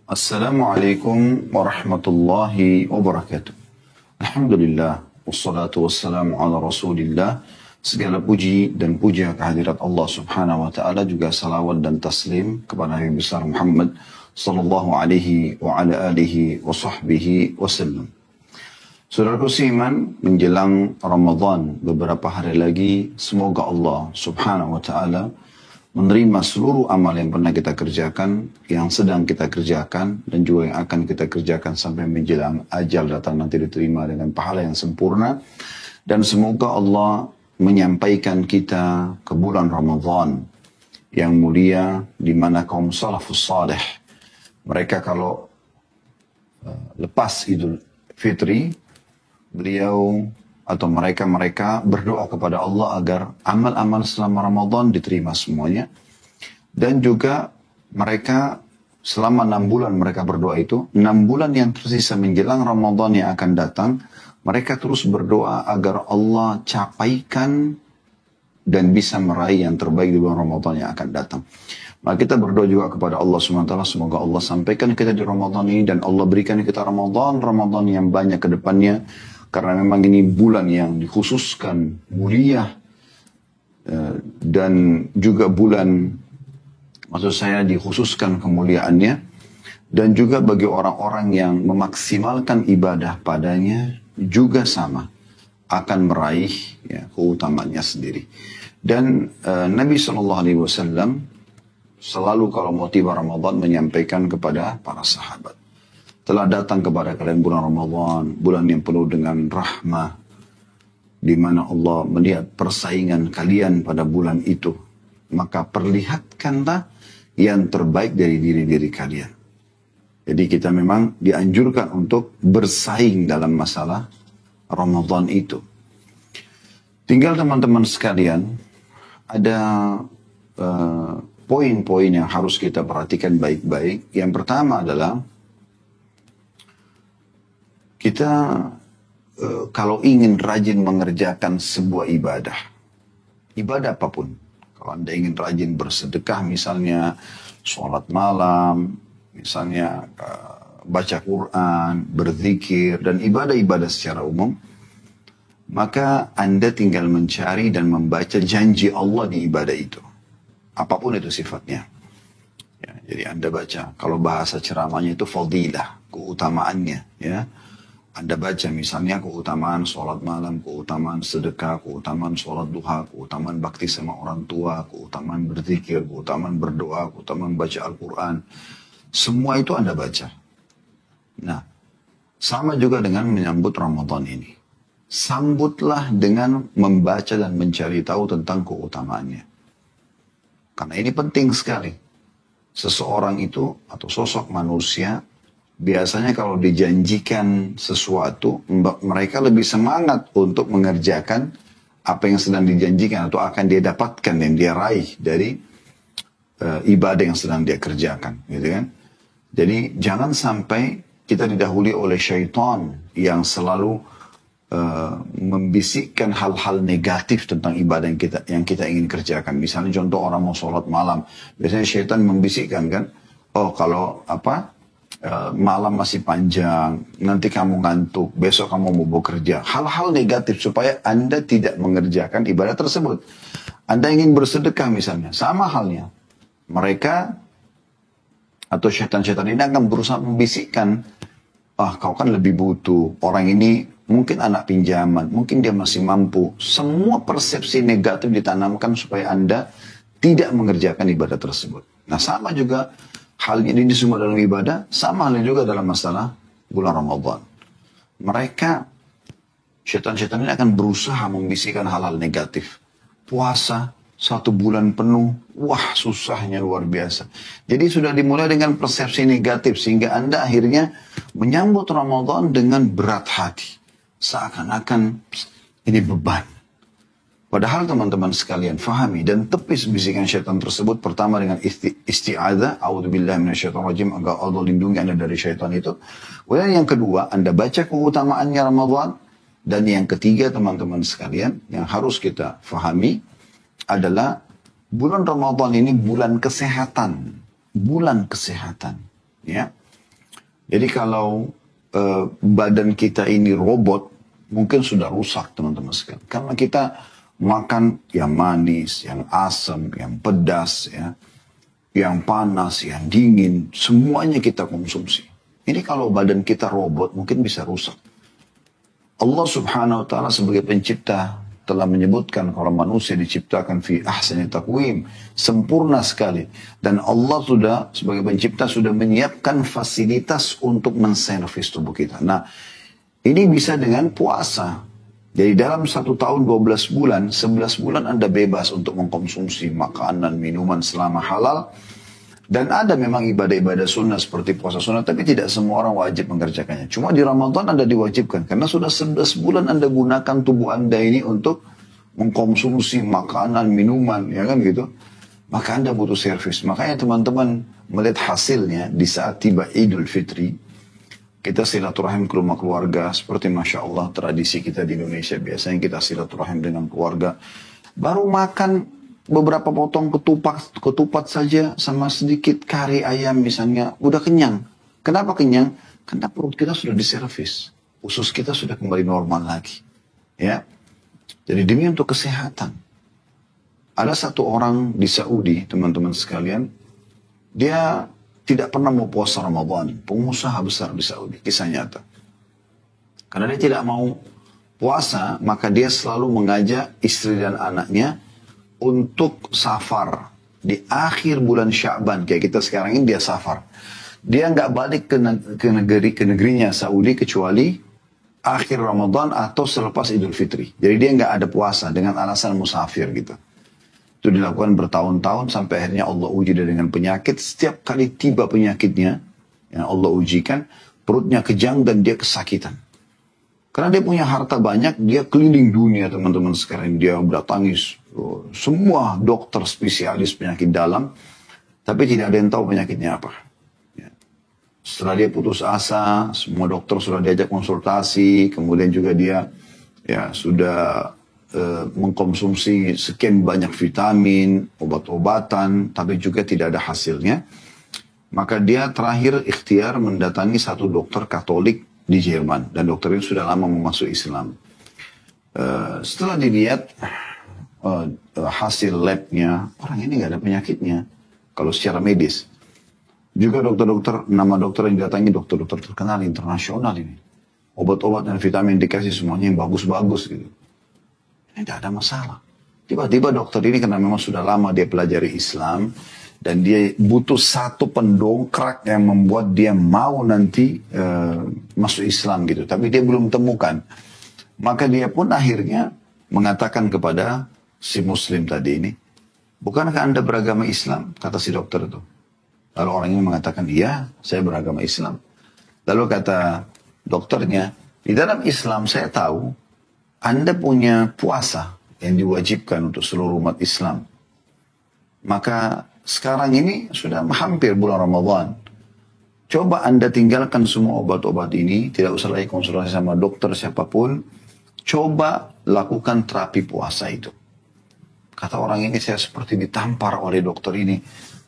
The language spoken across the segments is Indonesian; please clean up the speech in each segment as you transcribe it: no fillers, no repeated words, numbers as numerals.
Assalamualaikum warahmatullahi wabarakatuh. Alhamdulillah, wassalatu wassalamu ala rasulillah. Segala puji dan puja kehadirat Allah subhanahu wa ta'ala, juga salawat dan taslim kepada Nabi besar Muhammad sallallahu alaihi wa ala alihi wa sahbihi wasallam. Saudaraku seiman, menjelang Ramadan beberapa hari lagi, semoga Allah subhanahu wa ta'ala menerima seluruh amal yang pernah kita kerjakan, yang sedang kita kerjakan, dan juga yang akan kita kerjakan sampai menjelang ajal datang nanti diterima dengan pahala yang sempurna. Dan semoga Allah menyampaikan kita ke bulan Ramadan yang mulia, di mana kaum salafus salih, mereka kalau lepas Idul Fitri, beliau atau mereka berdoa kepada Allah agar amal-amal selama Ramadan diterima semuanya. Dan juga mereka selama 6 bulan mereka berdoa itu, 6 bulan yang tersisa menjelang Ramadan yang akan datang, mereka terus berdoa agar Allah capaikan dan bisa meraih yang terbaik di bulan Ramadan yang akan datang. Maka kita berdoa juga kepada Allah SWT, semoga Allah sampaikan kita di Ramadan ini, dan Allah berikan kita Ramadan yang banyak ke depannya. Karena memang ini bulan yang dikhususkan mulia, dan juga bulan, maksud saya dikhususkan kemuliaannya, dan juga bagi orang-orang yang memaksimalkan ibadah padanya juga sama akan meraih keutamaannya sendiri. Dan Nabi SAW selalu kalau mau tiba Ramadan menyampaikan kepada para sahabat, telah datang kepada kalian bulan Ramadan, bulan yang penuh dengan rahmah, di mana Allah melihat persaingan kalian pada bulan itu. Maka perlihatkanlah yang terbaik dari diri-diri kalian. Jadi kita memang dianjurkan untuk bersaing dalam masalah Ramadan itu. Tinggal teman-teman sekalian, ada poin-poin yang harus kita perhatikan baik-baik. Yang pertama adalah, kita kalau ingin rajin mengerjakan sebuah ibadah apapun, kalau Anda ingin rajin bersedekah misalnya, sholat malam, misalnya baca Quran, berzikir, dan ibadah-ibadah secara umum, maka Anda tinggal mencari dan membaca janji Allah di ibadah itu. Apapun itu sifatnya. Ya, jadi Anda baca, kalau bahasa ceramahnya itu fadilah, keutamaannya, ya. Anda baca misalnya keutamaan sholat malam, keutamaan sedekah, keutamaan sholat duha, keutamaan bakti sama orang tua, keutamaan berzikir, keutamaan berdoa, keutamaan baca Al-Quran. Semua itu Anda baca. Nah, sama juga dengan menyambut Ramadan ini. Sambutlah dengan membaca dan mencari tahu tentang keutamaannya. Karena ini penting sekali. Seseorang itu atau sosok manusia, biasanya kalau dijanjikan sesuatu, mereka lebih semangat untuk mengerjakan apa yang sedang dijanjikan atau akan dia dapatkan dan dia raih dari ibadah yang sedang dia kerjakan, gitu kan? Jadi jangan sampai kita didahului oleh syaitan yang selalu membisikkan hal-hal negatif tentang ibadah yang kita ingin kerjakan. Misalnya contoh orang mau sholat malam, biasanya syaitan membisikkan kan, oh kalau malam masih panjang, nanti kamu ngantuk, besok kamu mau bekerja. Hal-hal negatif supaya Anda tidak mengerjakan ibadah tersebut. Anda ingin bersedekah misalnya, sama halnya. Mereka atau syaitan-syaitan ini akan berusaha membisikkan, kau kan lebih butuh, orang ini mungkin anak pinjaman, mungkin dia masih mampu. Semua persepsi negatif ditanamkan supaya Anda tidak mengerjakan ibadah tersebut. Nah, sama juga hal ini semua dalam ibadah, sama halnya juga dalam masalah bulan Ramadan. Mereka, syaitan-syaitan ini akan berusaha membisikkan hal-hal negatif. Puasa 1 bulan penuh, wah susahnya luar biasa. Jadi sudah dimulai dengan persepsi negatif, sehingga Anda akhirnya menyambut Ramadan dengan berat hati. Seakan-akan ini beban. Padahal teman-teman sekalian fahami dan tepis bisikan syaitan tersebut. Pertama dengan isti'adzah, a'udzubillahi minasyaitonirrajim, agar Allah lindungi Anda dari syaitan itu. Kemudian yang kedua, Anda baca keutamaannya Ramadan. Dan yang ketiga teman-teman sekalian, yang harus kita fahami adalah bulan Ramadan ini bulan kesehatan, bulan kesehatan. Ya, jadi kalau badan kita ini robot, mungkin sudah rusak teman-teman sekalian. Karena kita makan yang manis, yang asam, yang pedas, ya, yang panas, yang dingin, semuanya kita konsumsi. Ini kalau badan kita robot mungkin bisa rusak. Allah subhanahu wa ta'ala sebagai pencipta telah menyebutkan kalau manusia diciptakan fi ahsani taqwim, sempurna sekali. Dan Allah sudah sebagai pencipta sudah menyiapkan fasilitas untuk menservis tubuh kita. Nah, ini bisa dengan puasa. Jadi dalam 1 tahun 12 bulan, 11 bulan Anda bebas untuk mengkonsumsi makanan, minuman selama halal. Dan ada memang ibadah-ibadah sunnah seperti puasa sunnah, tapi tidak semua orang wajib mengerjakannya. Cuma di Ramadan Anda diwajibkan, karena sudah 11 bulan Anda gunakan tubuh Anda ini untuk mengkonsumsi makanan, minuman, ya kan gitu. Maka Anda butuh servis. Makanya teman-teman melihat hasilnya di saat tiba Idul Fitri, kita silaturahim ke rumah keluarga, seperti Masya Allah tradisi kita di Indonesia, biasanya kita silaturahim dengan keluarga. Baru makan beberapa potong ketupat saja sama sedikit kari ayam misalnya, udah kenyang. Kenapa kenyang? Karena perut kita sudah diservis. Usus kita sudah kembali normal lagi. Ya. Jadi demi untuk kesehatan. Ada satu orang di Saudi, teman-teman sekalian, dia tidak pernah mau puasa Ramadan. Pengusaha besar di Saudi, kisah nyata. Karena dia tidak mau puasa, maka dia selalu mengajak istri dan anaknya untuk safar di akhir bulan Sya'ban, kayak kita sekarang ini dia safar. Dia nggak balik ke negerinya Saudi kecuali akhir Ramadan atau selepas Idul Fitri. Jadi dia nggak ada puasa dengan alasan musafir gitu. Itu dilakukan bertahun-tahun sampai akhirnya Allah uji dia dengan penyakit. Setiap kali tiba penyakitnya yang Allah ujikan, perutnya kejang dan dia kesakitan. Karena dia punya harta banyak, dia keliling dunia teman-teman sekarang. Dia berdatangi semua dokter spesialis penyakit dalam, tapi tidak ada yang tahu penyakitnya apa. Ya. Setelah dia putus asa, semua dokter sudah diajak konsultasi, kemudian juga dia ya sudah mengkonsumsi sekian banyak vitamin, obat-obatan, tapi juga tidak ada hasilnya. Maka dia terakhir ikhtiar mendatangi satu dokter Katolik di Jerman, dan dokter ini sudah lama memasuki Islam. Setelah dilihat hasil labnya, orang ini nggak ada penyakitnya kalau secara medis. Juga dokter-dokter, nama dokter yang didatangi dokter-dokter terkenal internasional ini, obat-obat dan vitamin dikasih semuanya yang bagus-bagus gitu. Ini tidak ada masalah. Tiba-tiba dokter ini karena memang sudah lama dia pelajari Islam, dan dia butuh satu pendongkrak yang membuat dia mau nanti masuk Islam gitu. Tapi dia belum temukan. Maka dia pun akhirnya mengatakan kepada si muslim tadi ini, bukankah Anda beragama Islam? Kata si dokter itu. Lalu orang ini mengatakan, iya, saya beragama Islam. Lalu kata dokternya, di dalam Islam saya tahu Anda punya puasa yang diwajibkan untuk seluruh umat Islam. Maka sekarang ini sudah hampir bulan Ramadan. Coba Anda tinggalkan semua obat-obat ini, tidak usah lagi konsultasi sama dokter siapapun. Coba lakukan terapi puasa itu. Kata orang ini, saya seperti ditampar oleh dokter ini.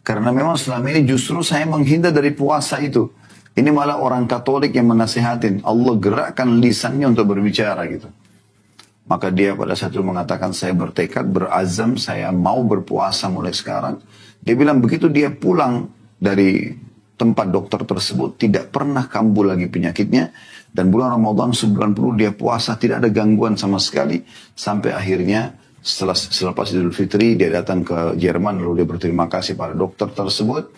Karena memang selama ini justru saya menghindar dari puasa itu. Ini malah orang Katolik yang menasihatin. Allah gerakkan lisannya untuk berbicara gitu. Maka dia pada saat itu mengatakan, saya bertekad, berazam, saya mau berpuasa mulai sekarang. Dia bilang begitu dia pulang dari tempat dokter tersebut, tidak pernah kambuh lagi penyakitnya. Dan bulan Ramadan sebulan penuh dia puasa, tidak ada gangguan sama sekali. Sampai akhirnya selepas Idul Fitri dia datang ke Jerman, lalu dia berterima kasih pada dokter tersebut.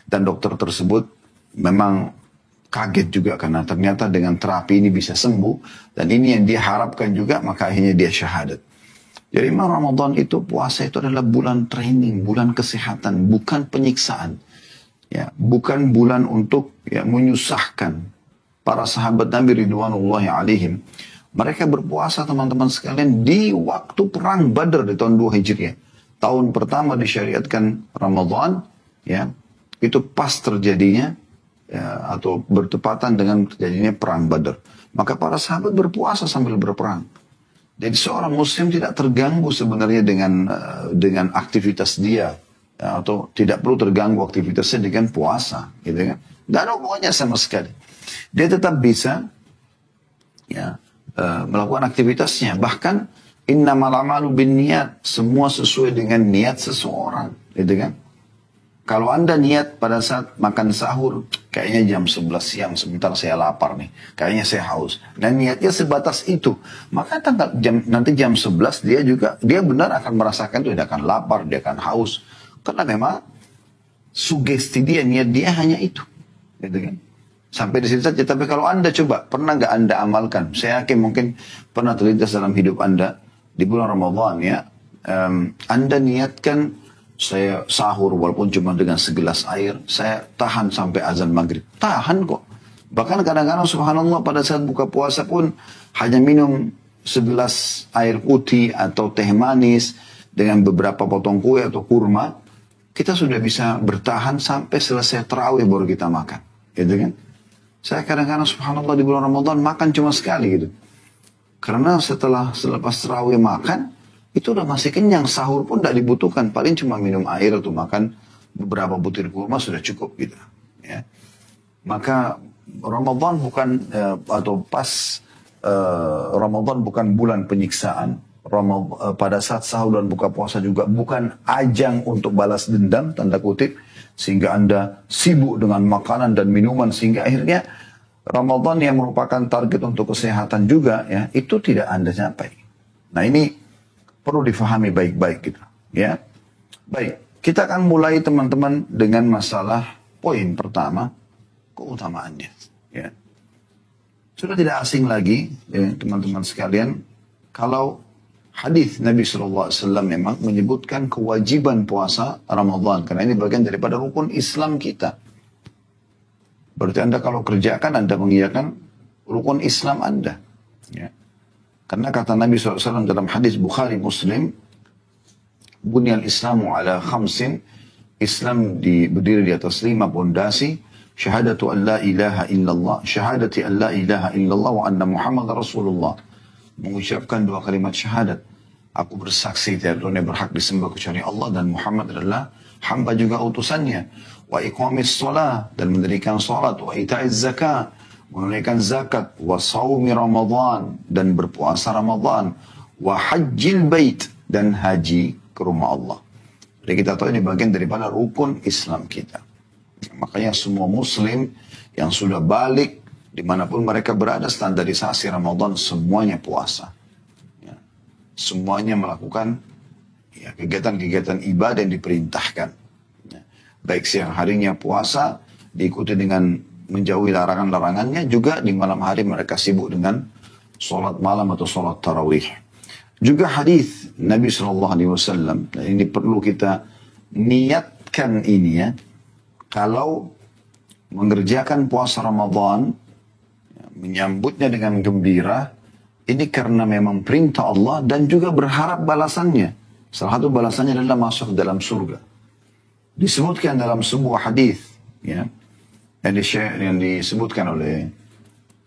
Dan dokter tersebut memang kaget juga karena ternyata dengan terapi ini bisa sembuh. Dan ini yang dia harapkan juga, maka akhirnya dia syahadat. Jadi memang Ramadan itu, puasa itu adalah bulan training, bulan kesehatan, bukan penyiksaan. Ya, bukan bulan untuk menyusahkan. Para sahabat Nabi Ridwanullahi alaihim, mereka berpuasa teman-teman sekalian di waktu perang Badar di tahun 2 Hijriah. Tahun pertama disyariatkan Ramadan, ya, itu pas terjadinya, ya, atau bertepatan dengan terjadinya perang Badar. Maka para sahabat berpuasa sambil berperang. Jadi seorang muslim tidak terganggu sebenarnya dengan aktivitas dia atau tidak perlu terganggu aktivitasnya dengan puasa, gitu kan? Tidak ada hubungannya sama sekali. Dia tetap bisa ya melakukan aktivitasnya. Bahkan innamal a'malu binniyat, semua sesuai dengan niat seseorang, gitu kan? Kalau Anda niat pada saat makan sahur, kayaknya jam 11 siang, sebentar saya lapar nih, kayaknya saya haus. Dan niatnya sebatas itu. Maka nanti jam 11 dia benar akan merasakan itu, dia akan lapar, dia akan haus. Karena memang sugesti dia, niat dia hanya itu. Gitu kan? Sampai di sini saja. Tapi kalau Anda coba, pernah nggak Anda amalkan? Saya yakin mungkin pernah terlintas dalam hidup Anda, di bulan Ramadan ya, Anda niatkan, saya sahur walaupun cuma dengan segelas air, saya tahan sampai azan maghrib. Tahan kok. Bahkan kadang-kadang subhanallah pada saat buka puasa pun hanya minum segelas air putih atau teh manis dengan beberapa potong kue atau kurma, kita sudah bisa bertahan sampai selesai tarawih baru kita makan. Gitu kan? Saya kadang-kadang subhanallah di bulan Ramadan makan cuma sekali gitu. Karena selepas tarawih makan, itu udah masih kenyang, sahur pun tidak dibutuhkan, paling cuma minum air atau makan beberapa butir kurma sudah cukup gitu. Ya. Maka Ramadan bukan Ramadan bukan bulan penyiksaan. Pada saat sahur dan buka puasa juga bukan ajang untuk balas dendam tanda kutip, sehingga Anda sibuk dengan makanan dan minuman sehingga akhirnya Ramadan yang merupakan target untuk kesehatan juga ya itu tidak Anda capai. Nah ini perlu difahami baik-baik gitu, ya. Baik, kita akan mulai teman-teman dengan masalah poin pertama, keutamaannya, ya. Sudah tidak asing lagi, ya, teman-teman sekalian, kalau hadis Nabi SAW memang menyebutkan kewajiban puasa Ramadan, karena ini bagian daripada rukun Islam kita. Berarti Anda kalau kerjakan, Anda mengiyakan rukun Islam Anda, ya. Karena kata Nabi SAW dalam hadis Bukhari Muslim, Bunyal Islamu ala khamsin, Islam berdiri di atas 5 pondasi, syahadatu an la ilaha illallah, syahadati an la ilaha illallah wa anna Muhammad Rasulullah. Mengucapkan 2 kalimat syahadat. Aku bersaksi tiada Tuhan yang berhak disembah kecuali Allah dan Muhammad adalah hamba juga utusannya. Wa iqamis shalah, dan mendirikan salat, wa ita'iz zakat, menunaikan zakat, wa saumi Ramadan, dan berpuasa Ramadan, wa hajjil bait, dan haji ke rumah Allah. Jadi kita tahu ini bagian daripada rukun Islam kita. Makanya semua muslim yang sudah balik dimanapun mereka berada, standarisasi Ramadan semuanya puasa. Ya. Semuanya melakukan ya, kegiatan-kegiatan ibadah yang diperintahkan. Ya. Baik siang harinya puasa, diikuti dengan menjauhi larangan-larangannya, juga di malam hari mereka sibuk dengan sholat malam atau sholat tarawih. Juga hadis Nabi SAW, dan ini perlu kita niatkan ini ya, kalau mengerjakan puasa Ramadan, ya, menyambutnya dengan gembira, ini karena memang perintah Allah dan juga berharap balasannya. Salah satu balasannya adalah masuk dalam surga. Disebutkan dalam sebuah hadis, ya, yang disebutkan oleh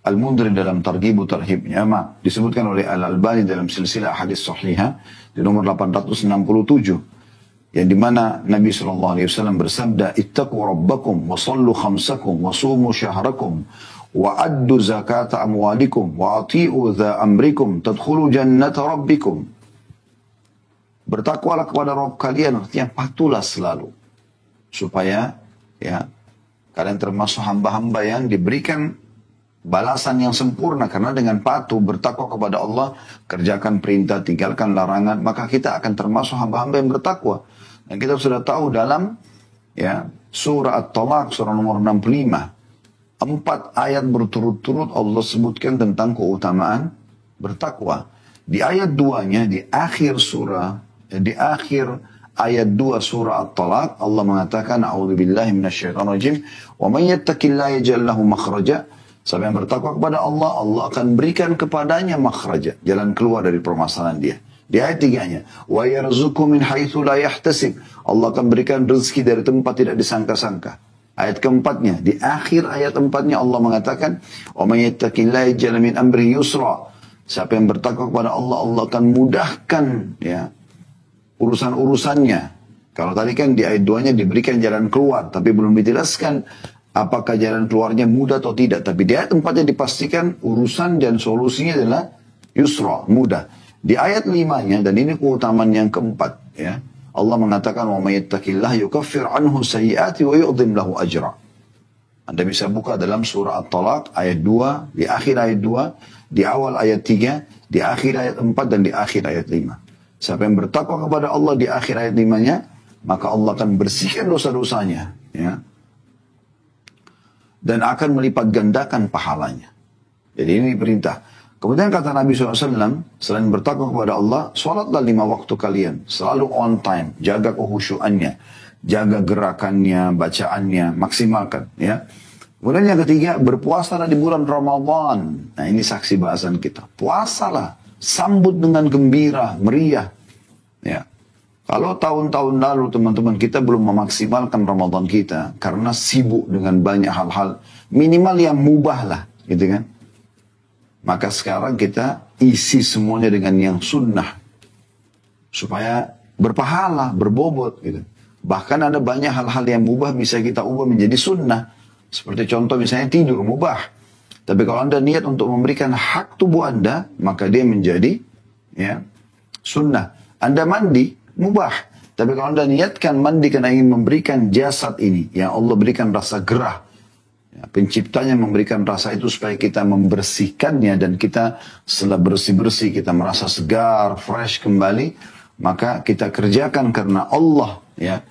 Al-Mundhir dalam Targhib Tarhibnya, disebutkan oleh Al-Albani dalam silsilah hadis sahihah di nomor 867, yang dimana Nabi SAW bersabda, ittaqu rabbakum wa sallu khamsakum wa sumu syahrakum wa addu zakata amwalikum wa ati'u dha amrikum tadkhulu jannata rabbikum. Bertakwalah kepada Rabb kalian, artinya patuhlah selalu, supaya ya kalian termasuk hamba-hamba yang diberikan balasan yang sempurna. Karena dengan patuh, bertakwa kepada Allah, kerjakan perintah, tinggalkan larangan, maka kita akan termasuk hamba-hamba yang bertakwa. Dan kita sudah tahu dalam ya surah At-Talaq, surah nomor 65, 4 ayat berturut-turut Allah sebutkan tentang keutamaan bertakwa. Di ayat 2-nya, di akhir ayat 2 surah At-Talaq, Allah mengatakan, a'udzubillahi minasyaitonirrajim, wa may yattaqillaha yaj'al lahu makhraja. Siapa yang bertakwa kepada Allah, Allah akan berikan kepadanya makhraja, jalan keluar dari permasalahan dia. Di ayat 3-nya, wa yarzuqhu min haitsu la yahtasib. Allah akan berikan rezeki dari tempat tidak disangka-sangka. Ayat keempatnya, di akhir ayat 4-nya Allah mengatakan, wa may yattaqillaha yaj'al min amrihi yusra. Siapa yang bertakwa kepada Allah, Allah akan mudahkan ya urusan-urusannya. Kalau tadi kan di ayat 2-nya diberikan jalan keluar, tapi belum dijelaskan apakah jalan keluarnya mudah atau tidak. Tapi di ayat 4-nya dipastikan urusan dan solusinya adalah yusra, mudah. Di ayat 5-nya, dan ini keutamaan yang keempat, ya, Allah mengatakan, wa may yattaqillah yukaffir anhu sayyi'ati wa yu'dhim lahu ajra. Anda bisa buka dalam surah At-Talaq ayat 2, di akhir ayat 2, di awal ayat 3, di akhir ayat 4, dan di akhir ayat 5. Siapa yang bertakwa kepada Allah di akhir ayat 5-nya, maka Allah akan bersihkan dosa-dosanya, ya, dan akan melipat gandakan pahalanya. Jadi ini perintah. Kemudian kata Nabi SAW, selain bertakwa kepada Allah, sholatlah 5 waktu kalian. Selalu on time, jaga kehusyuannya, jaga gerakannya, bacaannya, maksimalkan. Ya. Kemudian yang ketiga, berpuasalah di bulan Ramadan. Nah ini saksi bahasan kita. Puasalah, sambut dengan gembira, meriah. Ya. Kalau tahun-tahun lalu teman-teman kita belum memaksimalkan Ramadan kita, karena sibuk dengan banyak hal-hal, minimal yang mubah lah, gitu kan. Maka sekarang kita isi semuanya dengan yang sunnah. Supaya berpahala, berbobot gitu. Bahkan ada banyak hal-hal yang mubah bisa kita ubah menjadi sunnah. Seperti contoh misalnya tidur, mubah. Tapi kalau Anda niat untuk memberikan hak tubuh Anda, maka dia menjadi ya sunnah. Anda mandi, mubah. Tapi kalau Anda niatkan mandi karena ingin memberikan jasad ini, yang Allah berikan rasa gerah. Ya, penciptanya memberikan rasa itu supaya kita membersihkannya dan kita setelah bersih-bersih kita merasa segar, fresh kembali, maka kita kerjakan karena Allah, ya,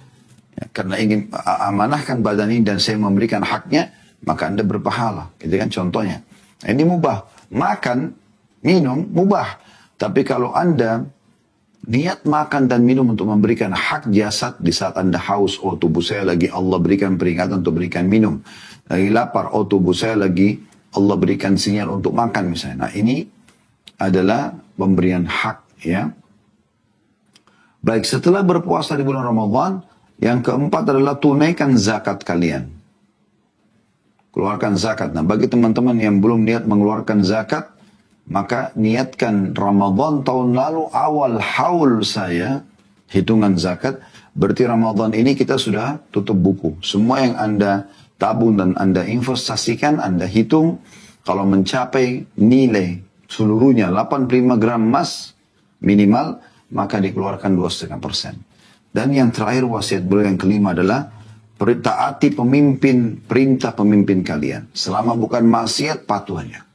karena ingin amanahkan badan ini dan saya memberikan haknya, maka Anda berpahala. Itu kan contohnya. Nah, ini mubah. Makan, minum, mubah. Tapi kalau Anda niat makan dan minum untuk memberikan hak jasad di saat Anda haus, oh tubuh saya lagi Allah berikan peringatan untuk berikan minum. Lagi lapar, oh tubuh saya lagi Allah berikan sinyal untuk makan misalnya. Nah ini adalah pemberian hak, ya. Baik, setelah berpuasa di bulan Ramadan, yang keempat adalah tunaikan zakat kalian. Keluarkan zakat. Nah bagi teman-teman yang belum niat mengeluarkan zakat, maka niatkan Ramadan tahun lalu awal haul saya hitungan zakat. Berarti Ramadan ini kita sudah tutup buku. Semua yang Anda tabung dan Anda investasikan, Anda hitung, kalau mencapai nilai seluruhnya 85 gram emas minimal, maka dikeluarkan 2,5%. Dan yang terakhir wasiat beliau yang kelima adalah taati pemimpin, perintah pemimpin kalian. Selama bukan maksiat, patuhnya.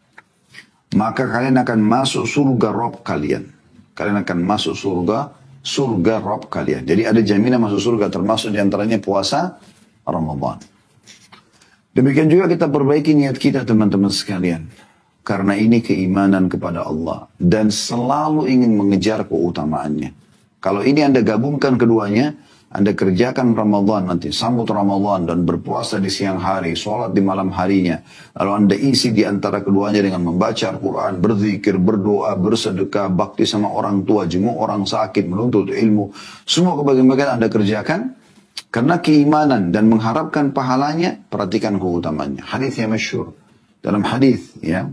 Maka kalian akan masuk surga Rabb kalian. Kalian akan masuk surga Rabb kalian. Jadi ada jaminan masuk surga, termasuk diantaranya puasa Ramadan. Demikian juga kita perbaiki niat kita teman-teman sekalian. Karena ini keimanan kepada Allah. Dan selalu ingin mengejar keutamaannya. Kalau ini Anda gabungkan keduanya, Anda kerjakan Ramadan nanti, sambut Ramadan dan berpuasa di siang hari, sholat di malam harinya. Lalu Anda isi di antara keduanya dengan membaca Al-Quran, berzikir, berdoa, bersedekah, bakti sama orang tua, jenguk orang sakit, menuntut ilmu. Semua kebagian-bagian Anda kerjakan. Karena keimanan dan mengharapkan pahalanya, perhatikan keutamaannya. Hadis yang masyhur. Dalam hadis ya,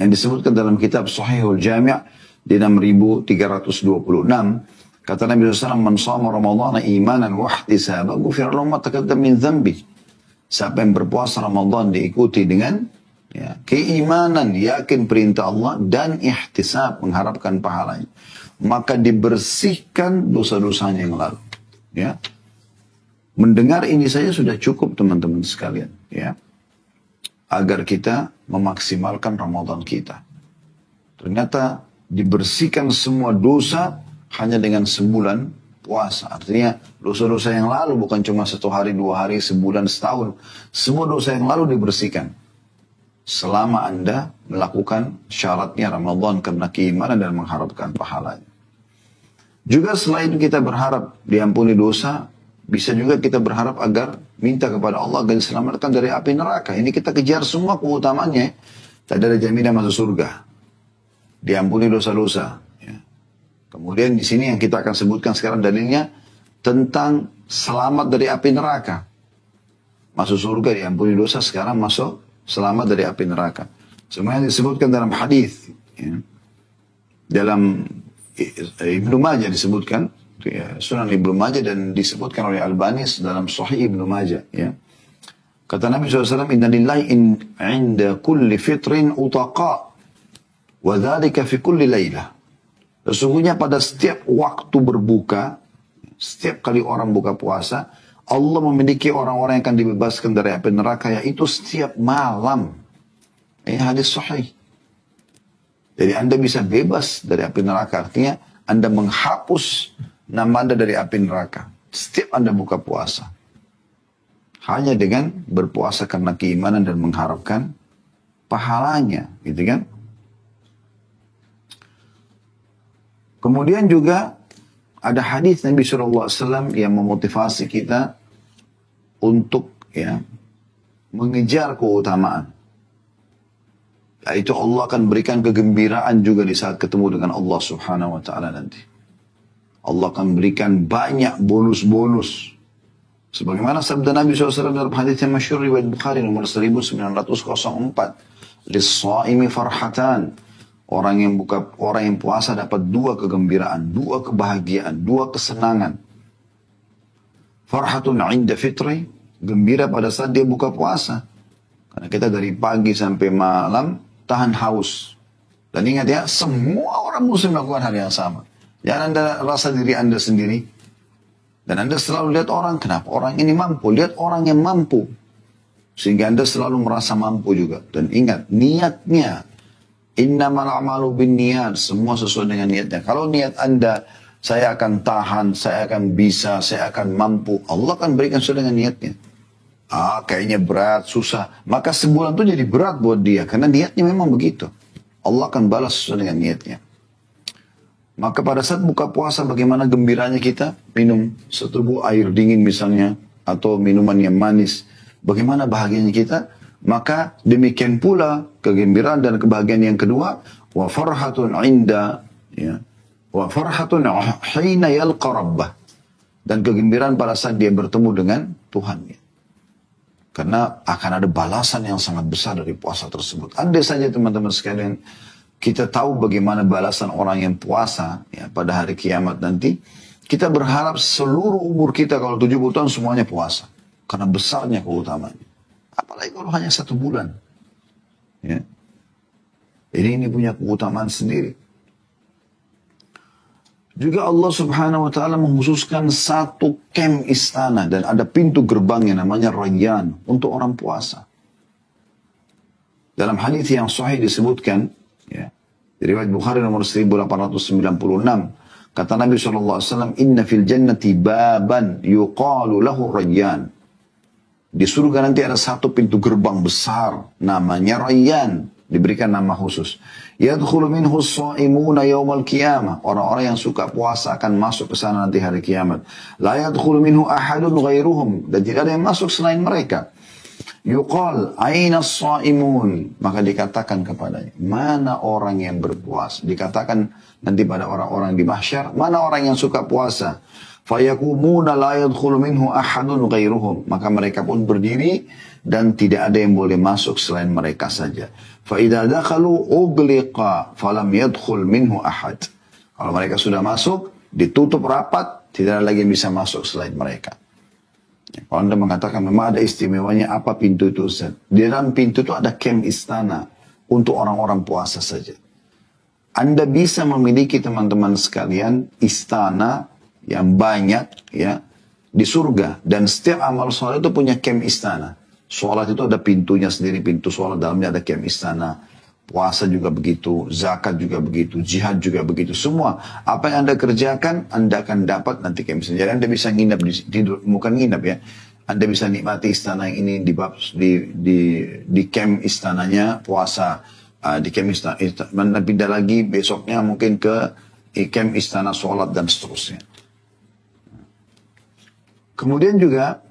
yang disebutkan dalam kitab Sahihul Jami' di 6326, kata Nabi SAW, "Man shama Ramadhana imanan wa ihtisaban, ghufira lahu ma taqaddama min dhanbi." Siapa yang berpuasa Ramadan diikuti dengan ya, keimanan, yakin perintah Allah dan ihtisab, mengharapkan pahalanya, maka dibersihkan dosa-dosanya yang lalu. Ya, mendengar ini saja sudah cukup teman-teman sekalian, ya, agar kita memaksimalkan Ramadan kita. Ternyata dibersihkan semua dosa hanya dengan sebulan puasa. Artinya dosa-dosa yang lalu bukan cuma 1 hari, 2 hari, sebulan, setahun. Semua dosa yang lalu dibersihkan. Selama Anda melakukan syaratnya Ramadan karena keimanan dan mengharapkan pahalanya. Juga selain kita berharap diampuni dosa, bisa juga kita berharap agar minta kepada Allah agar diselamatkan dari api neraka. Ini kita kejar semua keutamaannya. Tadi ada jaminan masuk surga. Diampuni dosa-dosa. Ya. Kemudian di sini yang kita akan sebutkan sekarang dalilnya tentang selamat dari api neraka. Masuk surga, diampuni dosa, sekarang masuk selamat dari api neraka. Semuanya disebutkan dalam hadis. Ya. Dalam Ibnu Majah disebutkan Ya, Sunan Ibnu Majah dan disebutkan oleh Albani dalam Sahih Ibnu Majah. Ya. Kata Nabi SAW, Inna lillahi inda kulli fitrin utaqa, wa dhalika fi kulli laylah. Sesungguhnya pada setiap waktu berbuka, setiap kali orang buka puasa, Allah memiliki orang-orang yang akan dibebaskan dari api neraka, yaitu setiap malam. Ini hadis sahih. Jadi Anda bisa bebas dari api neraka, artinya Anda menghapus nama Anda dari api neraka. Setiap Anda buka puasa. Hanya dengan berpuasa karena keimanan dan mengharapkan pahalanya. Gitu kan? Kemudian juga ada hadis Nabi SAW yang memotivasi kita untuk mengejar keutamaan. Yaitu Allah akan berikan kegembiraan juga di saat ketemu dengan Allah Subhanahu wa Ta'ala nanti. Allah akan berikan banyak bonus-bonus. Sebagaimana sabda Nabi SAW dalam hadis yang masyhur riwayat Bukhari nomor 1904. Lis-shaimi farhatan. Orang yang puasa dapat 2 kegembiraan, 2 kebahagiaan, 2 kesenangan. Farhatun 'inda fitri, gembira pada saat dia buka puasa. Karena kita dari pagi sampai malam tahan haus. Dan ingat ya, semua orang muslim melakukan hal yang sama. Jangan Anda rasa diri Anda sendiri. Dan Anda selalu lihat orang, kenapa orang ini mampu? Lihat orang yang mampu. Sehingga Anda selalu merasa mampu juga. Dan ingat, niatnya. Innamal a'malu binniyat, semua sesuai dengan niatnya. Kalau niat Anda, saya akan tahan, saya akan bisa, saya akan mampu, Allah akan berikan sesuai dengan niatnya. Kayaknya berat, susah. Maka sebulan itu jadi berat buat dia, karena niatnya memang begitu. Allah akan balas sesuai dengan niatnya. Maka pada saat buka puasa, bagaimana gembiranya kita minum seteguk air dingin misalnya, atau minuman yang manis. Bagaimana bahagianya kita? Maka demikian pula kegembiraan dan kebahagiaan yang kedua, wa farhatun 'inda wa farhatun hina yalqa rabbah, dan kegembiraan pada saat dia bertemu dengan Tuhannya. Karena akan ada balasan yang sangat besar dari puasa tersebut. Andai saja teman-teman sekalian kita tahu bagaimana balasan orang yang puasa pada hari kiamat nanti, kita berharap seluruh umur kita kalau 70 tahun semuanya puasa. Karena besarnya keutamaannya. Apalagi kalau hanya 1 bulan. Ya. Ini punya keutamaan sendiri. Juga Allah Subhanahu wa Ta'ala mengkhususkan 1 kem istana. Dan ada pintu gerbang yang namanya Rayyan. Untuk orang puasa. Dalam hadis yang sahih disebutkan. Di riwayat Bukhari nomor 1896. Kata Nabi SAW. Inna fil jannati baban yuqalu lahu Rayyan. Di surga nanti ada 1 pintu gerbang besar. Namanya Rayyan. Diberikan nama khusus. Yadkhulu minhu as-sha'imuna yawmal qiyamah. Orang-orang yang suka puasa akan masuk ke sana nanti hari kiamat. La yadkhulu minhu ahadun ghairuhum. Dan tidak ada yang masuk selain mereka. Yuqal, aina as-sha'imun. Maka dikatakan kepadanya, mana orang yang berpuasa? Dikatakan nanti pada orang-orang di mahsyar, mana orang yang suka puasa? Fayakumuna la yadkhulu minhu ahadun ghairuhum. Maka mereka pun berdiri dan tidak ada yang boleh masuk selain mereka saja. Fa idza dakhalu ughliqa falam yadkhul minhu ahad. Kalau mereka sudah masuk, ditutup rapat, tidak ada lagi yang bisa masuk selain mereka. Kalau Anda mengatakan memang ada istimewanya apa pintu itu Ustaz? Di dalam pintu itu ada kem istana untuk orang-orang puasa saja. Anda bisa memiliki teman-teman sekalian istana yang banyak di surga, dan setiap amal sholat itu punya kem istana. Sholat itu ada pintunya sendiri, pintu sholat dalamnya ada kem istana. Puasa juga begitu, zakat juga begitu, jihad juga begitu. Semua apa yang Anda kerjakan, Anda akan dapat nanti kem istana. Jadi Anda bisa nginap tidur, bukan nginap ya. Anda bisa nikmati istana yang ini di kem istananya puasa, di kem istana. Anda pindah lagi besoknya mungkin ke kem istana sholat dan seterusnya. Kemudian juga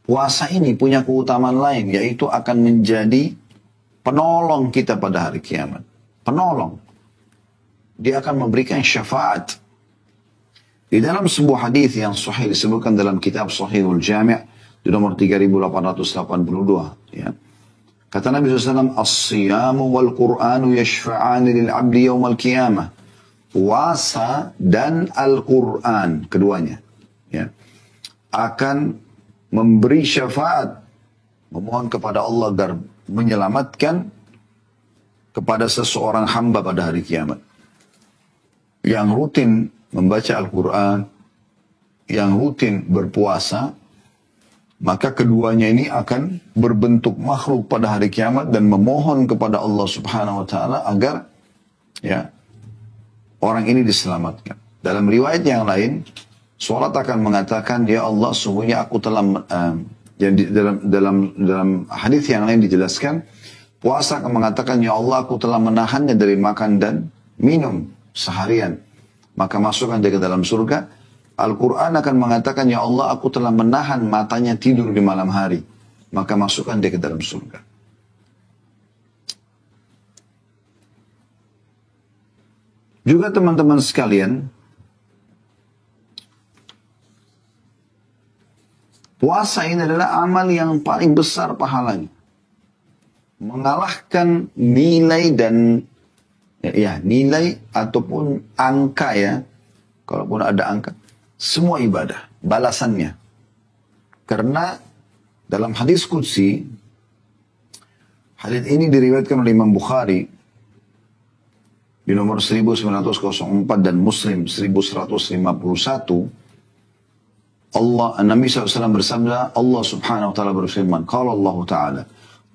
puasa ini punya keutamaan lain, yaitu akan menjadi penolong kita pada hari kiamat. Penolong. Dia akan memberikan syafaat. Di dalam sebuah hadis yang sahih disebutkan dalam kitab Sahihul Jami' di nomor 3882. Kata Nabi SAW, As-siyamu wal Qur'anu yashfa'ani lil abdi yawmal qiyamah. puasa dan Al-Quran, keduanya, ya, akan memberi syafaat, memohon kepada Allah agar menyelamatkan kepada seseorang hamba pada hari kiamat. Yang rutin membaca Al-Quran, yang rutin berpuasa, maka keduanya ini akan berbentuk makhluk pada hari kiamat dan memohon kepada Allah Subhanahu wa Ta'ala agar, ya, orang ini diselamatkan. Dalam riwayat yang lain, sholat akan mengatakan, ya Allah, sungguhnya aku telah, dalam hadis yang lain dijelaskan, puasa akan mengatakan, ya Allah, aku telah menahannya dari makan dan minum seharian, maka masukkan dia ke dalam surga. Al-Quran akan mengatakan, ya Allah, aku telah menahan matanya tidur di malam hari, maka masukkan dia ke dalam surga. Juga teman-teman sekalian, puasa ini adalah amal yang paling besar pahalanya. Mengalahkan nilai dan, ya, nilai ataupun angka, ya, kalaupun ada angka, semua ibadah, balasannya. Karena dalam hadis qudsi, hadis ini diriwayatkan oleh Imam Bukhari di nomor 1904 dan Muslim 1151. Nabi SAW bersabda, Allah Subhanahu wa Ta'ala berfirman, qala Allah Ta'ala,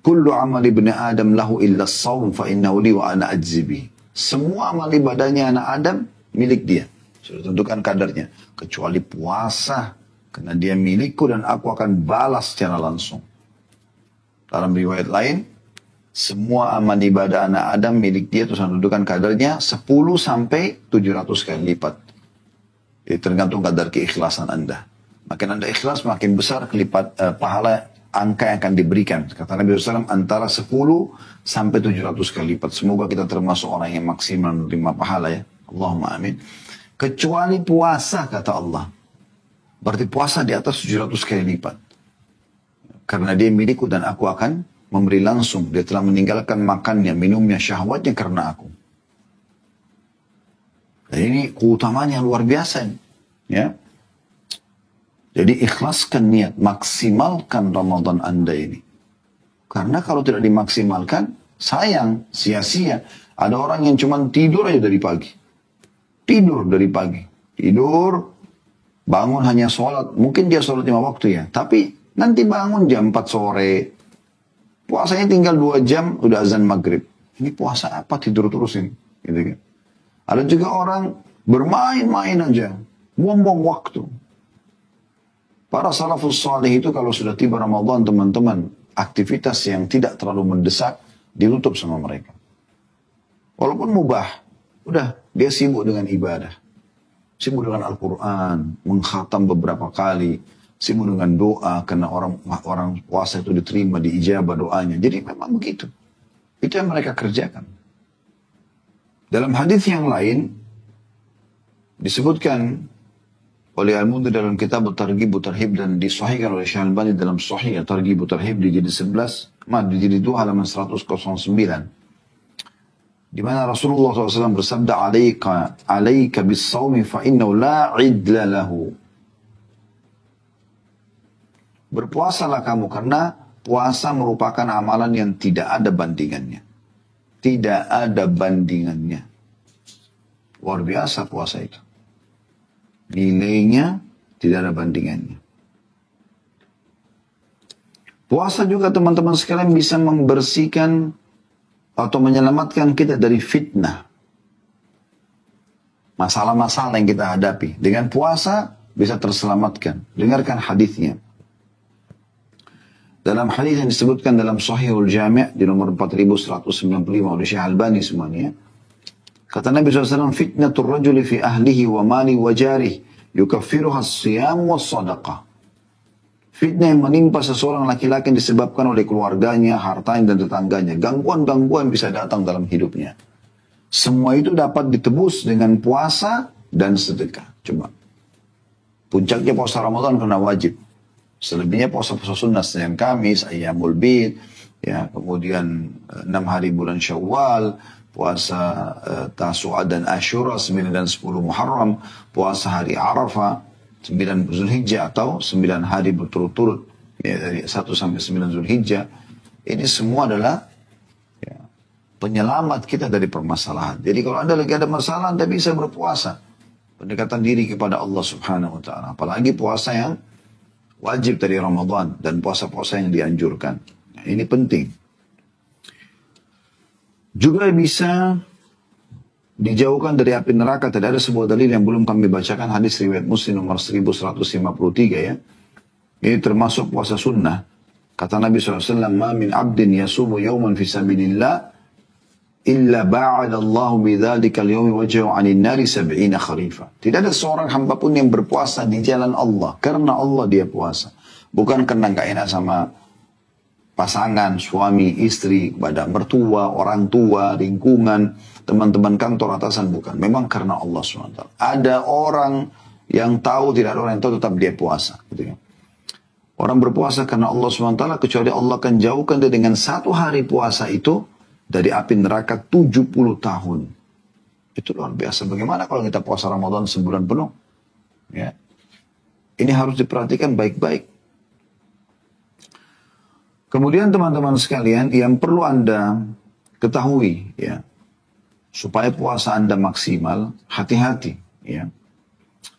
kullu amal ibni Adam lahu illa as-sawm fa innahu li wa ana ajzi bihi. Semua amal ibadahnya anak Adam milik dia. Sudah tentukan kadarnya. Kecuali puasa. Karena dia milikku dan aku akan balas secara langsung. Dalam riwayat lain, semua amal ibadah anak Adam milik dia, terus tentukan kadarnya 10 sampai 700 kali lipat. Jadi tergantung kadar keikhlasan Anda. Makin Anda ikhlas, makin besar pahala angka yang akan diberikan. Kata Nabi SAW, antara 10 sampai 700 kali lipat. Semoga kita termasuk orang yang maksimal menerima pahala, ya. Allahumma amin. Kecuali puasa, kata Allah. Berarti puasa di atas 700 kali lipat. Karena dia milikku dan aku akan memberi langsung. Dia telah meninggalkan makannya, minumnya, syahwatnya karena aku. Dan ini keutamaan yang luar biasa. Ya. Jadi ikhlaskan niat, maksimalkan Ramadan Anda ini. Karena kalau tidak dimaksimalkan, sayang, sia-sia. Ada orang yang cuma tidur aja dari pagi. Tidur dari pagi. Tidur, bangun hanya sholat. Mungkin dia sholat 5 waktu, ya. Tapi nanti bangun jam 4 sore. Puasanya tinggal 2 jam, udah azan maghrib. Ini puasa apa, tidur terus ini. Gitu kan. Ada juga orang bermain-main aja. Buang-buang waktu. Para salafus salih itu kalau sudah tiba Ramadan, teman-teman, aktivitas yang tidak terlalu mendesak ditutup sama mereka. Walaupun mubah, udah dia sibuk dengan ibadah. Sibuk dengan Al-Quran, mengkhatam beberapa kali, sibuk dengan doa, karena orang puasa itu diterima, diijabah doanya. Jadi memang begitu. Itu yang mereka kerjakan. Dalam hadis yang lain, disebutkan oleh Al-Mundhir dalam kitab Targhib Tarhib dan disahihkan oleh Syekh Al-Albani dalam Sahih Targhib Tarhib di jilid 11, di jilid 2 halaman 109. Di mana Rasulullah SAW bersabda, "Alaika bis-shaumi fa innahu la 'idla lahu." Berpuasalah kamu karena puasa merupakan amalan yang tidak ada bandingannya. Tidak ada bandingannya. Luar biasa puasa itu. Nilainya tidak ada bandingannya. Puasa juga teman-teman sekalian bisa membersihkan atau menyelamatkan kita dari fitnah. Masalah-masalah yang kita hadapi. Dengan puasa bisa terselamatkan. Dengarkan hadisnya. Dalam hadis yang disebutkan dalam Sahihul Jami' di nomor 4195 oleh Syekh Albani semuanya. Kata Nabi SAW, fitnatul rajuli fi ahlihi wa mali wa jarih, yukaffiruha as-siyam wa sadaqah. Fitnah yang menimpa seseorang laki-laki disebabkan oleh keluarganya, hartanya dan tetangganya. Gangguan-gangguan bisa datang dalam hidupnya. Semua itu dapat ditebus dengan puasa dan sedekah. Coba. Puncaknya puasa Ramadan karena wajib. Selebihnya puasa-puasa sunnah, Senin Kamis, Ayyamul Bid, ya, kemudian 6 hari bulan Syawal, puasa Tasu'a dan Asyura 9 dan 10 Muharram, puasa hari Arafah 9 Zulhijjah atau 9 hari berturut-turut ya, dari 1 sampai 9 Zulhijjah. Ini semua adalah ya, penyelamat kita dari permasalahan. Jadi kalau Anda lagi ada masalah, Anda bisa berpuasa. Pendekatan diri kepada Allah Subhanahu wa taala. Apalagi puasa yang wajib dari Ramadan dan puasa-puasa yang dianjurkan. Nah, ini penting. Juga bisa dijauhkan dari api neraka. Tidak ada sebuah dalil yang belum kami bacakan. Hadis riwayat Muslim nomor 1153 ya. Ini termasuk puasa sunnah. Kata Nabi SAW, "Ma min abdin yasumu yawman fi sabilillah illa ba'adallahu bidzalika al-yawmi wajhahu 'anil nari 70 kharifa." Tidak ada seorang hamba pun yang berpuasa di jalan Allah karena Allah dia puasa. Bukan karena enggak enak sama pasangan, suami, istri, kepada mertua, orang tua, lingkungan, teman-teman kantor, atasan, bukan. Memang karena Allah SWT. Ada orang yang tahu, tidak ada orang yang tahu, tetap dia puasa. Gitu ya. Orang berpuasa karena Allah SWT, kecuali Allah akan jauhkan dia dengan 1 hari puasa itu dari api neraka 70 tahun. Itu luar biasa. Bagaimana kalau kita puasa Ramadan sebulan penuh? Ya. Ini harus diperhatikan baik-baik. Kemudian teman-teman sekalian, yang perlu Anda ketahui ya, supaya puasa Anda maksimal, hati-hati ya.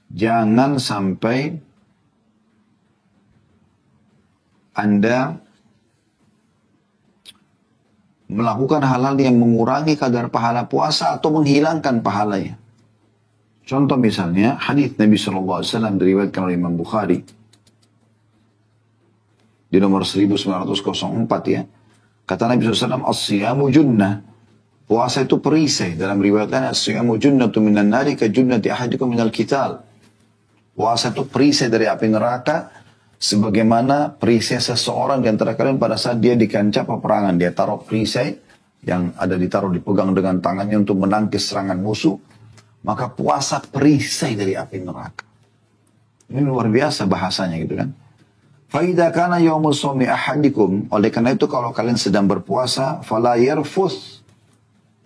Jangan sampai Anda melakukan hal-hal yang mengurangi kadar pahala puasa atau menghilangkan pahalanya. Contoh misalnya, hadis Nabi SAW diriwayatkan oleh Imam Bukhari di nomor 1904 ya. Kata Nabi SAW, "As-siyamu junnah." Puasa itu perisai. Dalam riwayat lain, "As-siyamu junnatu minan nari ka junnati ahadikum minal qital." Puasa itu perisai dari api neraka, sebagaimana perisai seseorang di antara kalian pada saat dia di kancah peperangan. Dia taruh perisai yang ada dipegang dengan tangannya untuk menangkis serangan musuh. Maka puasa perisai dari api neraka. Ini luar biasa bahasanya gitu kan. Faidah kana yaumus shaumi ahadikum, oleh karena itu kalau kalian sedang berpuasa, fala yarfus.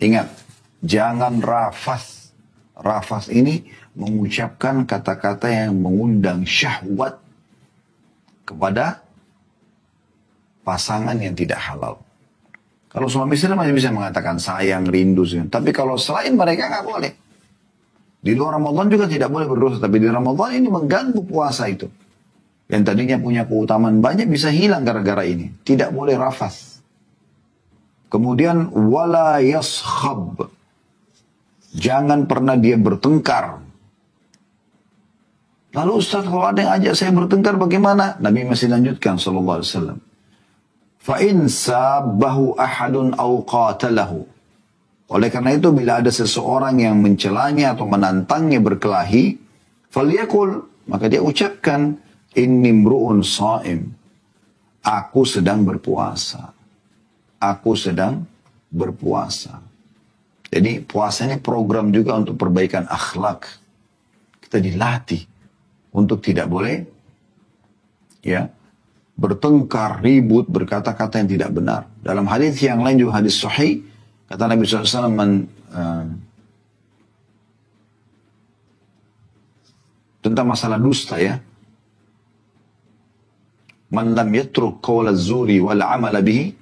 Ingat, jangan rafas. Rafas ini mengucapkan kata-kata yang mengundang syahwat kepada pasangan yang tidak halal. Kalau suami istri masih bisa mengatakan sayang, rindu, tapi kalau selain mereka nggak boleh. Di luar Ramadan juga tidak boleh berdosa, tapi di Ramadan ini mengganggu puasa itu. Yang tadinya punya keutamaan banyak bisa hilang gara-gara ini. Tidak boleh rafas. Kemudian wala yaskhab. Jangan pernah dia bertengkar. Lalu Ustaz, kalau ada yang ajak saya bertengkar bagaimana? Nabi masih lanjutkan sallallahu alaihi wasallam. Fa in sabahu ahadun aw qatalahu. Oleh karena itu bila ada seseorang yang mencelanya atau menantangnya berkelahi, falyakul, maka dia ucapkan, "Inni mru'un sha'im." Aku sedang berpuasa. Aku sedang berpuasa. Jadi puasa ini program juga untuk perbaikan akhlak. Kita dilatih untuk tidak boleh ya bertengkar, ribut, berkata-kata yang tidak benar. Dalam hadis yang lain juga hadis sahih, kata Nabi SAW, tentang masalah dusta ya. Man lam yatruk qawla az-zuri wal 'amala bihi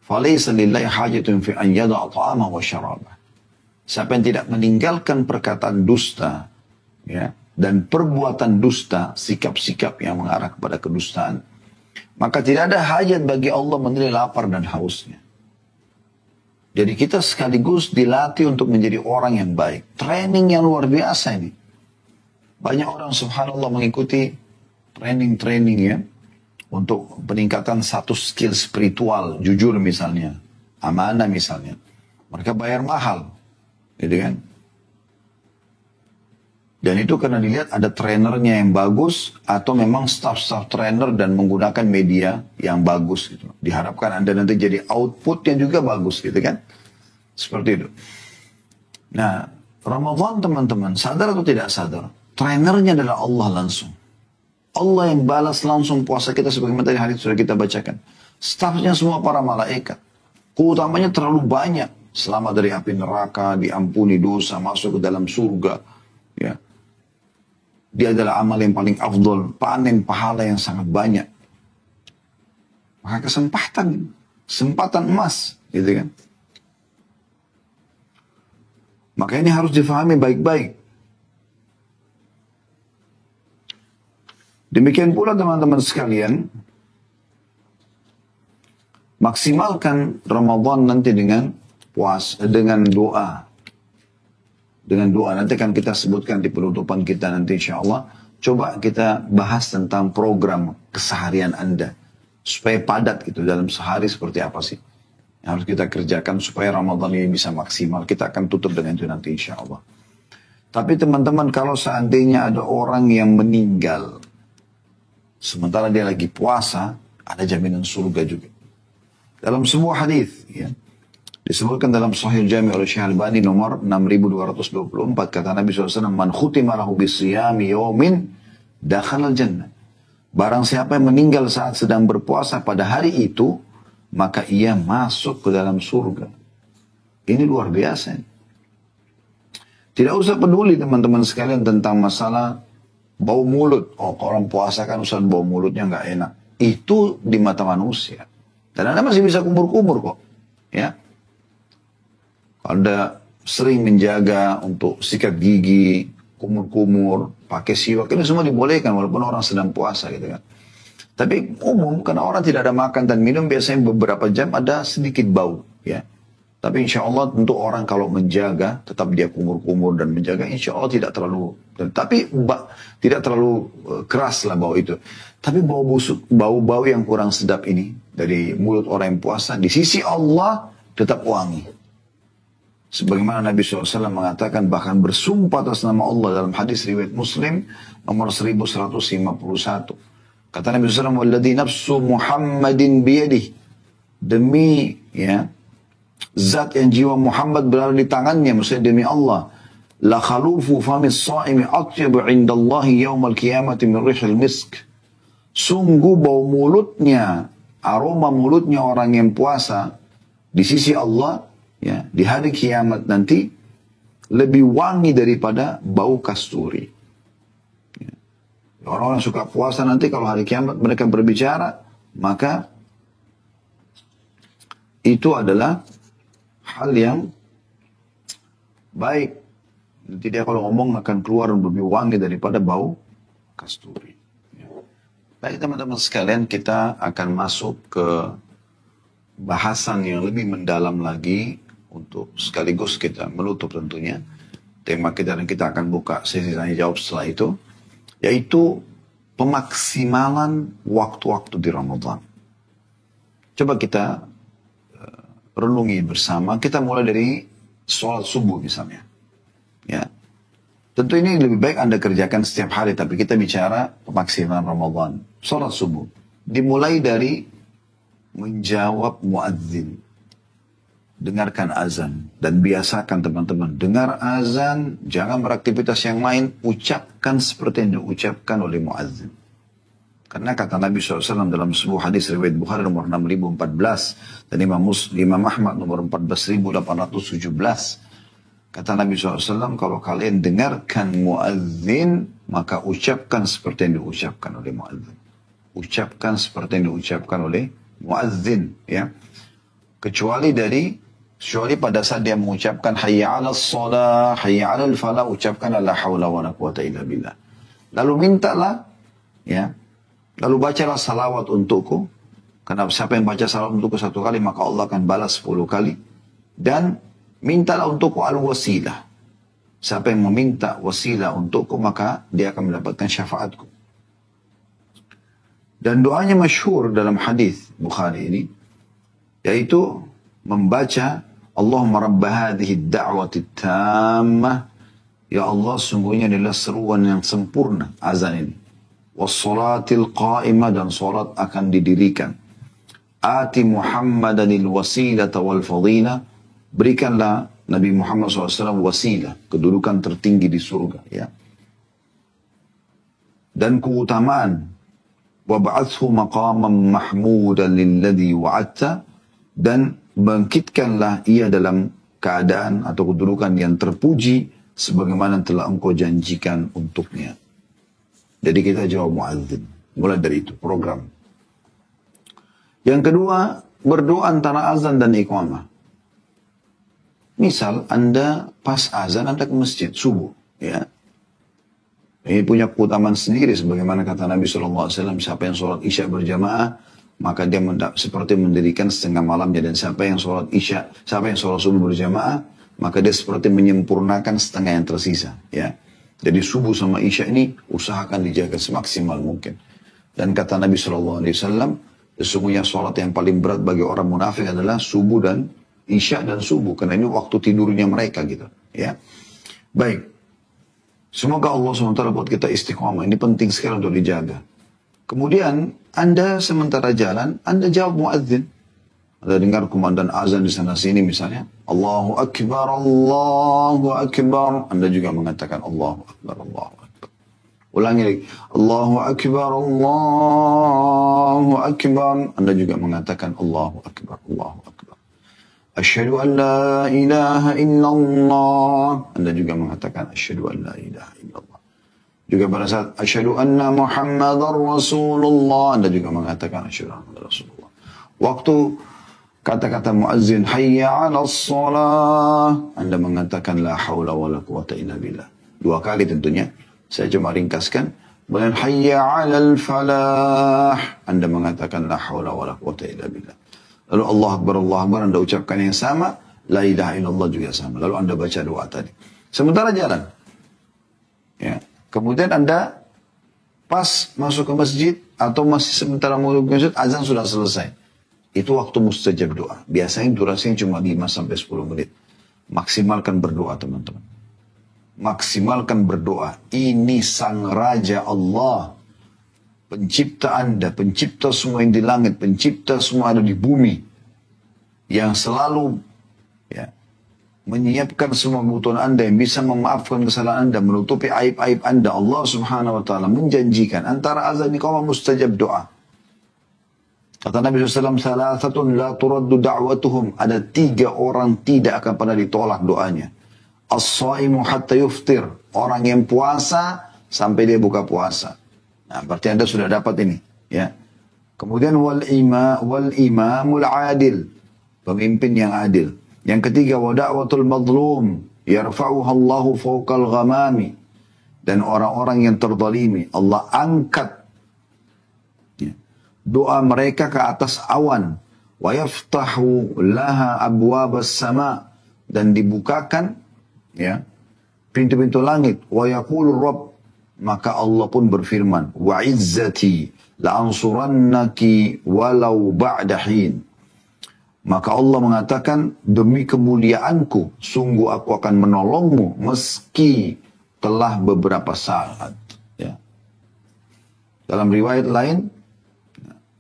falaysa lillahi hajatun fi an yada'a ta'amahu wa syarabah. Siapa yang tidak meninggalkan perkataan dusta ya dan perbuatan dusta, sikap-sikap yang mengarah kepada kedustaan, maka tidak ada hajat bagi Allah menilai lapar dan hausnya. Jadi kita sekaligus dilatih untuk menjadi orang yang baik. Training yang luar biasa ini. Banyak orang subhanallah mengikuti training ya. Untuk peningkatan satu skill spiritual, jujur misalnya, amanah misalnya. Mereka bayar mahal, gitu kan. Dan itu karena dilihat ada trainernya yang bagus, atau memang staff trainer dan menggunakan media yang bagus. Gitu. Diharapkan Anda nanti jadi outputnya juga bagus, gitu kan. Seperti itu. Nah, Ramadan teman-teman, sadar atau tidak sadar, trainernya adalah Allah langsung. Allah yang balas langsung puasa kita sebagaimana tadi hadis sudah kita bacakan. Stafnya semua para malaikat. Keutamanya terlalu banyak. selamat dari api neraka, diampuni dosa, masuk ke dalam surga. Ya. Dia adalah amal yang paling afdol, panen pahala yang sangat banyak. Maka kesempatan emas, gitu kan. Maka ini harus difahami baik-baik. Demikian pula teman-teman sekalian, maksimalkan Ramadan nanti dengan dengan doa. Dengan doa, nanti akan kita sebutkan di penutupan kita nanti insya Allah. Coba kita bahas tentang program keseharian Anda. Supaya padat gitu dalam sehari seperti apa sih yang harus kita kerjakan supaya Ramadan ini bisa maksimal. Kita akan tutup dengan itu nanti insya Allah. Tapi teman-teman, kalau seandainya ada orang yang meninggal sementara dia lagi puasa, ada jaminan surga juga. Dalam sebuah hadis, ya, disebutkan dalam Sahih Jami oleh Syekh Albani nomor 6224, kata Nabi SAW, "Man khutima lahu bisiyami yawmin dakhala al-jannah." Barang siapa yang meninggal saat sedang berpuasa pada hari itu, maka ia masuk ke dalam surga. Ini luar biasa. Tidak usah peduli teman-teman sekalian tentang masalah bau mulut. Oh, kalau orang puasa kan Ustaz bau mulutnya nggak enak. Itu di mata manusia. Dan Anda masih bisa kumur-kumur kok. Ya. Anda sering menjaga untuk sikat gigi, kumur-kumur, pakai siwak. Ini semua dibolehkan walaupun orang sedang puasa gitu kan. Tapi umum karena orang tidak ada makan dan minum biasanya beberapa jam ada sedikit bau. Ya. Tapi insya Allah tentu orang kalau menjaga, tetap dia kumur-kumur dan menjaga, insya Allah tidak terlalu, tidak terlalu keras lah bau itu. Tapi bau busuk, bau-bau yang kurang sedap ini, dari mulut orang yang puasa, di sisi Allah tetap wangi. Sebagaimana Nabi SAW mengatakan, bahkan bersumpah atas nama Allah dalam hadis riwayat Muslim, nomor 1151. Kata Nabi SAW, "Walladhi nafsu Muhammadin biyadih." Demi, ya, zat yang jiwa Muhammad berada di tangannya, maksudnya demi Allah, la khalufu famis sa'imi atyabu indallahi yaumal qiyamati min rihil misk. Sungguh bau mulutnya, aroma mulutnya orang yang puasa di sisi Allah, ya, di hari kiamat nanti lebih wangi daripada bau kasturi. Ya. Orang-orang suka puasa nanti kalau hari kiamat mereka berbicara, maka itu adalah hal yang baik. Nanti dia kalau ngomong akan keluar lebih wangi daripada bau kasturi. Ya. Baik teman-teman sekalian, kita akan masuk ke bahasan yang lebih mendalam lagi untuk sekaligus kita menutup tentunya tema kita, dan kita akan buka sesi tanya jawab setelah itu, yaitu pemaksimalan waktu-waktu di Ramadan. Coba kita renungi bersama. Kita mulai dari sholat subuh misalnya. Ya. Tentu ini lebih baik Anda kerjakan setiap hari, tapi kita bicara pemaksimalan Ramadan. Sholat subuh dimulai dari menjawab muadzin. Dengarkan azan dan biasakan teman-teman, dengar azan, jangan beraktivitas yang lain, ucapkan seperti yang diucapkan oleh muadzin. Karena kata Nabi SAW dalam sebuah hadis riwayat Bukhari nomor 6014 dan Imam Ahmad nomor 14817, kata Nabi SAW, kalau kalian dengarkan muadzin, maka ucapkan seperti yang diucapkan oleh muadzin. Ucapkan seperti yang diucapkan oleh muadzin, ya. Kecuali pada saat dia mengucapkan hayya 'alas shalah, hayya 'alal falah, ucapkan la haula wala quwata illa billah. Lalu mintalah, ya. Lalu bacalah salawat untukku. Karena siapa yang baca salawat untukku 1 kali, maka Allah akan balas 10 kali. Dan mintalah untukku al-wasilah. Siapa yang meminta wasilah untukku, maka dia akan mendapatkan syafaatku. Dan doanya masyhur dalam hadis Bukhari ini, yaitu membaca Allahumma rabba hadhihi ad-da'wati tammah. Ya Allah, sungguhnya adalah seruan yang sempurna azan ini. Wassalatil qa'imah, dan salat akan didirikan. Ati Muhammadanil wasilata wal fadila, berikanlah Nabi Muhammad SAW wasilah, kedudukan tertinggi di surga, ya. Dan keutamaan, wab'athu maqaman mahmudan lilladhi wa'atta, dan bangkitkanlah ia dalam keadaan atau kedudukan yang terpuji sebagaimana telah engkau janjikan untuknya. Jadi kita jawab muadzin. Mulai dari itu program. Yang kedua, berdoa antara azan dan iqamah. Misal Anda pas azan Anda ke masjid subuh, ya. Ini punya keutamaan sendiri sebagaimana kata Nabi SAW, siapa yang sholat isya berjamaah maka dia seperti mendirikan setengah malamnya, dan siapa yang sholat subuh berjamaah maka dia seperti menyempurnakan setengah yang tersisa, ya. Jadi subuh sama isya ini usahakan dijaga semaksimal mungkin. Dan kata Nabi SAW, sesungguhnya sholat yang paling berat bagi orang munafik adalah subuh dan isya dan subuh, karena ini waktu tidurnya mereka gitu, ya. Baik. Semoga Allah SWT buat kita istiqomah. Ini penting sekali untuk dijaga. Kemudian Anda sementara jalan, Anda jawab muadzin. Anda dengar komandan azan di sana sini misalnya, Allahu Akbar, Allahu Akbar. Anda juga mengatakan Allahu Akbar, Allahu Akbar. Ulangi lagi, Allahu Akbar, Allahu Akbar. Anda juga mengatakan Allahu Akbar, Allahu Akbar. Asyhadu an la ilaha illallah. Anda juga mengatakan asyhadu an la ilaha illallah. Juga pada saat asyhadu anna Muhammadar Rasulullah, Anda juga mengatakan asyhadu anna Muhammadar Rasulullah. Waktu kata-kata muazzin hayya 'alas shalah, Anda mengatakan la haula wala quwata illa billah. 2 kali tentunya. Saya cuma ringkaskan. Kemudian hayya 'alal falah, Anda mengatakan la haula wala quwata illa billah. Lalu Allah Akbar, Anda ucapkan yang sama. La ilaha illallah juga sama. Lalu Anda baca doa tadi. Sementara jalan. Ya. Kemudian Anda pas masuk ke masjid atau masih sementara mau ke masjid, azan sudah selesai. Itu waktu mustajab doa. Biasanya durasinya cuma 5-10 menit. Maksimalkan berdoa teman-teman. Maksimalkan berdoa. Ini sang Raja Allah. Pencipta Anda, pencipta semua yang di langit, pencipta semua ada di bumi, yang selalu menyiapkan semua kebutuhan Anda, yang bisa memaafkan kesalahan Anda, menutupi aib-aib Anda. Allah Subhanahu wa Ta'ala menjanjikan antara azan iqamah mustajab doa. Kata Nabi SAW, salasatun la turaddu da'watuhum. Ada 3 orang tidak akan pernah ditolak doanya. As-saimu hatta yuftir. Orang yang puasa sampai dia buka puasa. Nah, berarti Anda sudah dapat ini, ya. Kemudian wal imamul adil, pemimpin yang adil. Yang ketiga wa da'watul madlum, yarfa'uha Allahu fawqal ghamami. Dan orang-orang yang terzalimi Allah angkat, ya, doa mereka ke atas awan. Wa yaftahu laha abwabas sama, dan dibukakan, ya, pintu-pintu langit. Wa yaqulu Rabb, maka Allah pun berfirman, wa izzati la'ansurannaki walau ba'da hin. Maka Allah mengatakan, demi kemuliaanku, sungguh aku akan menolongmu meski telah beberapa saat. Ya. Dalam riwayat lain,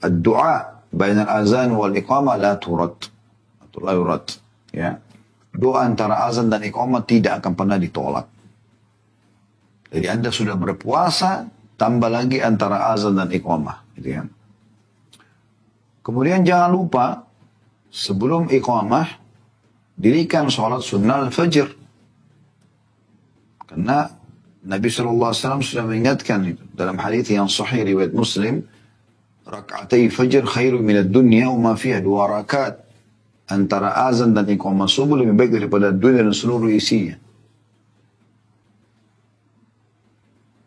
ad-du'a bainal azan wal iqamah la turad. Atau la yurad. Ya. Doa antara azan dan iqamah tidak akan pernah ditolak. Jadi Anda sudah berpuasa, tambah lagi antara azan dan iqamah. Gitu kan. Kemudian jangan lupa, sebelum iqamah, dirikan sholat sunnah al-fajr. Karena Nabi SAW sudah mengingatkan itu. Dalam hadis yang sahih riwayat Muslim, rak'atai fajr khairu minad dunya wa ma fiha, 2 rakaat antara azan dan iqamah subuh lebih baik daripada dunia dan seluruh isinya.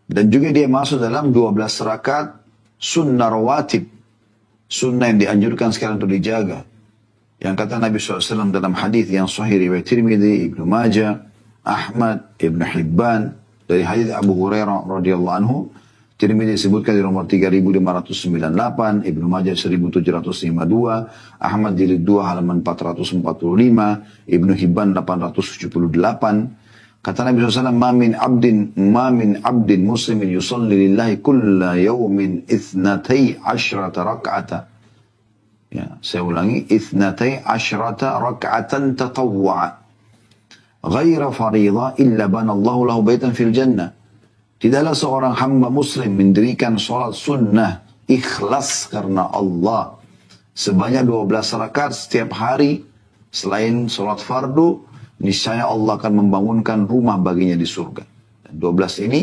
Dan juga dia masuk dalam 12 rakaat sunnah rawatib. Sunnah yang dianjurkan sekarang untuk dijaga. Yang kata Nabi SAW dalam hadis yang sahih riwayat Tirmidzi, Ibnu Majah, Ahmad, Ibnu Hibban, dari hadis Abu Hurairah radhiyallahu anhu. Tirmidzi disebutkan di nomor 3598, Ibnu Majah 1752, Ahmad jilid 2 halaman 445, Ibnu Hibban 878. Kata Nabi SAW, ma min abdin muslimin yusalli lillahi kulla yawmin 12 rak'ata. Ya, saya ulangi, 12 rak'atan tatawwa'a. Ghaira fariḍah illa banallahu lahu baitan fil jannah. Tidaklah seorang hamba muslim mendirikan sholat sunnah ikhlas karena Allah sebanyak 12 rakaat setiap hari selain sholat fardu, niscaya Allah akan membangunkan rumah baginya di surga. Dan 12 ini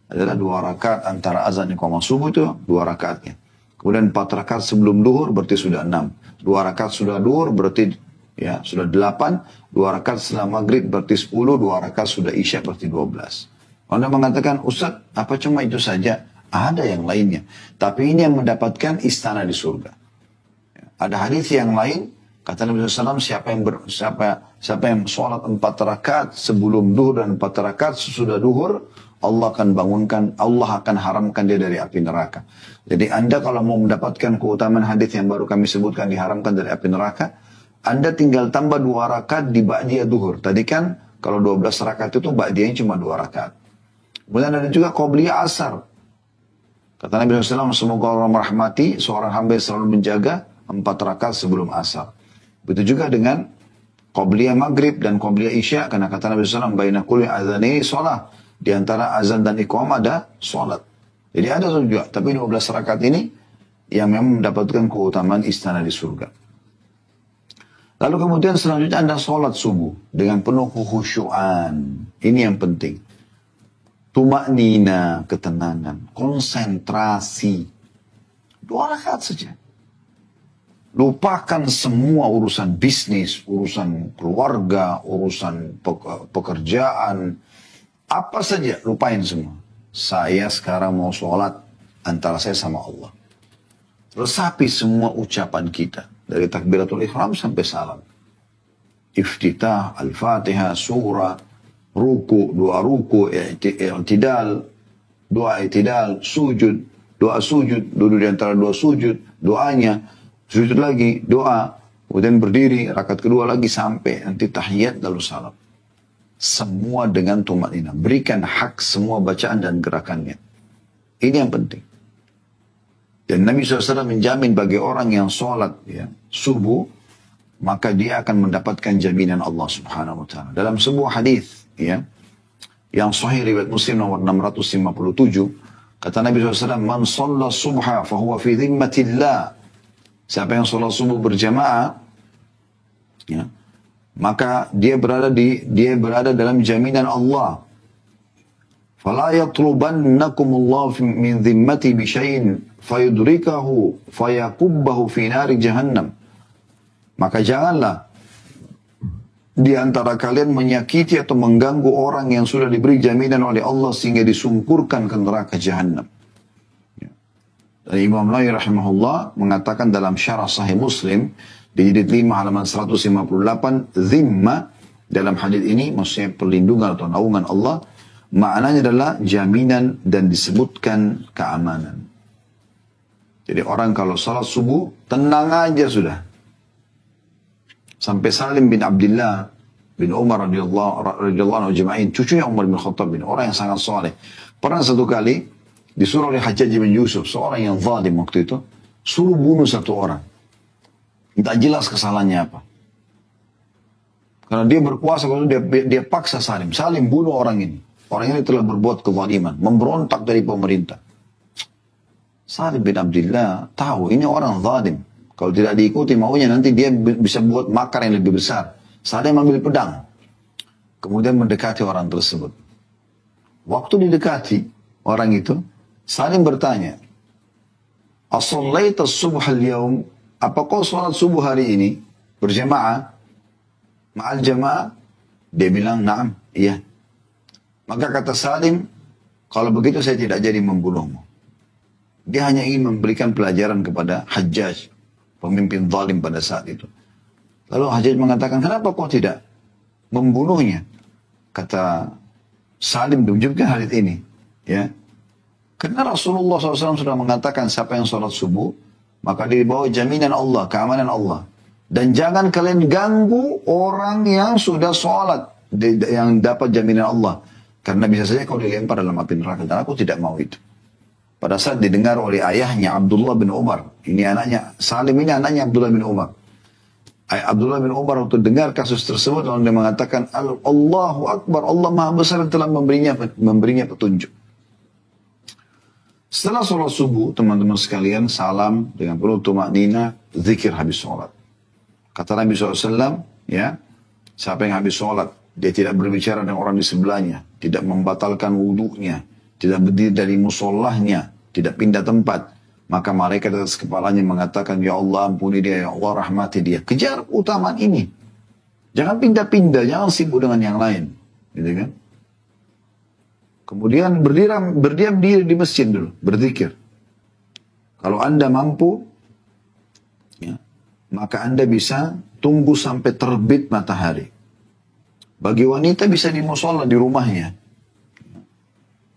adalah 2 rakaat antara azan dan iqamah subuh itu 2 rakaatnya. Kemudian 4 rakaat sebelum duhur berarti sudah 6. 2 rakaat sudah duhur berarti ya sudah 8. 2 rakaat setelah maghrib berarti 10. 2 rakaat sudah isya berarti 12. Anda mengatakan, Ustaz, apa cuma itu saja? Ada yang lainnya. Tapi ini yang mendapatkan istana di surga. Ada hadis yang lain, kata Nabi SAW, siapa yang sholat 4 rakaat sebelum duhur dan 4 rakaat sesudah duhur, Allah akan bangunkan, Allah akan haramkan dia dari api neraka. Jadi Anda kalau mau mendapatkan keutamaan hadis yang baru kami sebutkan diharamkan dari api neraka, Anda tinggal tambah 2 rakaat di ba'diyah duhur. Tadi kan kalau 12 rakaat itu ba'diyahnya cuma 2 rakaat. Kemudian ada juga qabliyah asar. Kata Nabi SAW, semoga Allah merahmati seorang hamba yang selalu menjaga 4 rakaat sebelum asar. Begitu juga dengan qabliyah maghrib dan qabliyah isya. Karena kata Nabi SAW, baina kulli adzani shalah. Di antara azan dan iqamah ada sholat. Jadi ada juga. Tapi 12 rakaat ini yang memang mendapatkan keutamaan istana di surga. Lalu kemudian selanjutnya Anda sholat subuh dengan penuh kekhusyuan. Ini yang penting. Tuma'nina, ketenangan, konsentrasi. 2 rakaat saja. Lupakan semua urusan bisnis, urusan keluarga, urusan pekerjaan. Apa saja, lupain semua. Saya sekarang mau sholat antara saya sama Allah. Resapi semua ucapan kita. Dari takbiratul ihram sampai salam. Iftitah, al-fatihah, surah, ruku, doa ruku, i'tidal, doa i'tidal, sujud, doa sujud, duduk di antara 2 sujud, doanya, sujud lagi, doa, kemudian berdiri, rakaat kedua lagi sampai nanti tahiyat lalu salam. Semua dengan tumanina. Berikan hak semua bacaan dan gerakannya. Ini yang penting. Dan Nabi SAW menjamin bagi orang yang sholat subuh, maka dia akan mendapatkan jaminan Allah Subhanahu wa ta'ala. Dalam sebuah hadis yang sahih riwayat Muslim nomor 657, kata Nabi SAW, man shalla subha fahuwa fi dhimmatillah. Siapa yang sholat subuh berjamaah, maka dia berada dalam jaminan Allah. Fala yatlubannakumullahu min dhimmati bi syai'in fayudrikahu fayakubbahu fi nari jahannam. Maka janganlah di antara kalian menyakiti atau mengganggu orang yang sudah diberi jaminan oleh Allah sehingga disungkurkan ke neraka jahannam. Dan Imam Nawawi rahimahullah mengatakan dalam syarah Sahih Muslim di jilid 5 halaman 158, zimma dalam hadis ini maksudnya perlindungan atau naungan Allah, maknanya adalah jaminan dan disebutkan keamanan. Jadi orang kalau salat subuh tenang aja sudah. Sampai Salim bin Abdullah bin Umar radhiyallahu anhu jema'in, cucunya Umar bin Khattab bin orang yang sangat saleh. Pernah satu kali disuruh oleh Hajjaj bin Yusuf, seorang yang zalim waktu itu, suruh bunuh satu orang. Tidak jelas kesalahannya apa. Karena dia berkuasa, dia paksa Salim. Salim bunuh orang ini. Orang ini telah berbuat kezaliman, memberontak dari pemerintah. Salim bin Abdullah tahu ini orang zalim. Kalau tidak diikuti maunya nanti dia bisa buat makar yang lebih besar. Salim ambil pedang. Kemudian mendekati orang tersebut. Waktu didekati orang itu, Salim bertanya, "As-sallaita as-subha al-yawm?" Apa kau sholat subuh hari ini berjamaah? Ma'al jamaah? Dia bilang, na'am, iya. Maka kata Salim, kalau begitu saya tidak jadi membunuhmu. Dia hanya ingin memberikan pelajaran kepada Hajjaj, pemimpin zalim pada saat itu. Lalu Hajjaj mengatakan, kenapa kau tidak membunuhnya? Kata Salim, tunjukkan hadits ini. Karena Rasulullah SAW sudah mengatakan siapa yang sholat subuh, maka dibawa jaminan Allah, keamanan Allah. Dan jangan kalian ganggu orang yang sudah sholat, yang dapat jaminan Allah. Karena bisa saja kau dilempar dalam api neraka. Dan aku tidak mau itu. Pada saat didengar oleh ayahnya Abdullah bin Umar. Ini anaknya, Salim ini anaknya Abdullah bin Umar. Abdullah bin Umar waktu dengar kasus tersebut, lalu dia mengatakan, Allahu Akbar, Allah Maha Besar telah memberinya petunjuk. Setelah sholat subuh, teman-teman sekalian, salam dengan penuh tumaknina, zikir habis sholat. Kata Nabi SAW, Siapa yang habis sholat, dia tidak berbicara dengan orang di sebelahnya, tidak membatalkan wudhunya, tidak berdiri dari musallahnya, tidak pindah tempat, maka malaikat di atas kepalanya mengatakan, ya Allah ampuni dia, ya Allah rahmati dia. Kejar keutamaan ini. Jangan pindah-pindah, jangan sibuk dengan yang lain. Gitu kan? Kemudian berdiam diri di masjid dulu, berzikir. Kalau Anda mampu, ya, maka Anda bisa tunggu sampai terbit matahari. Bagi wanita bisa di musola di rumahnya.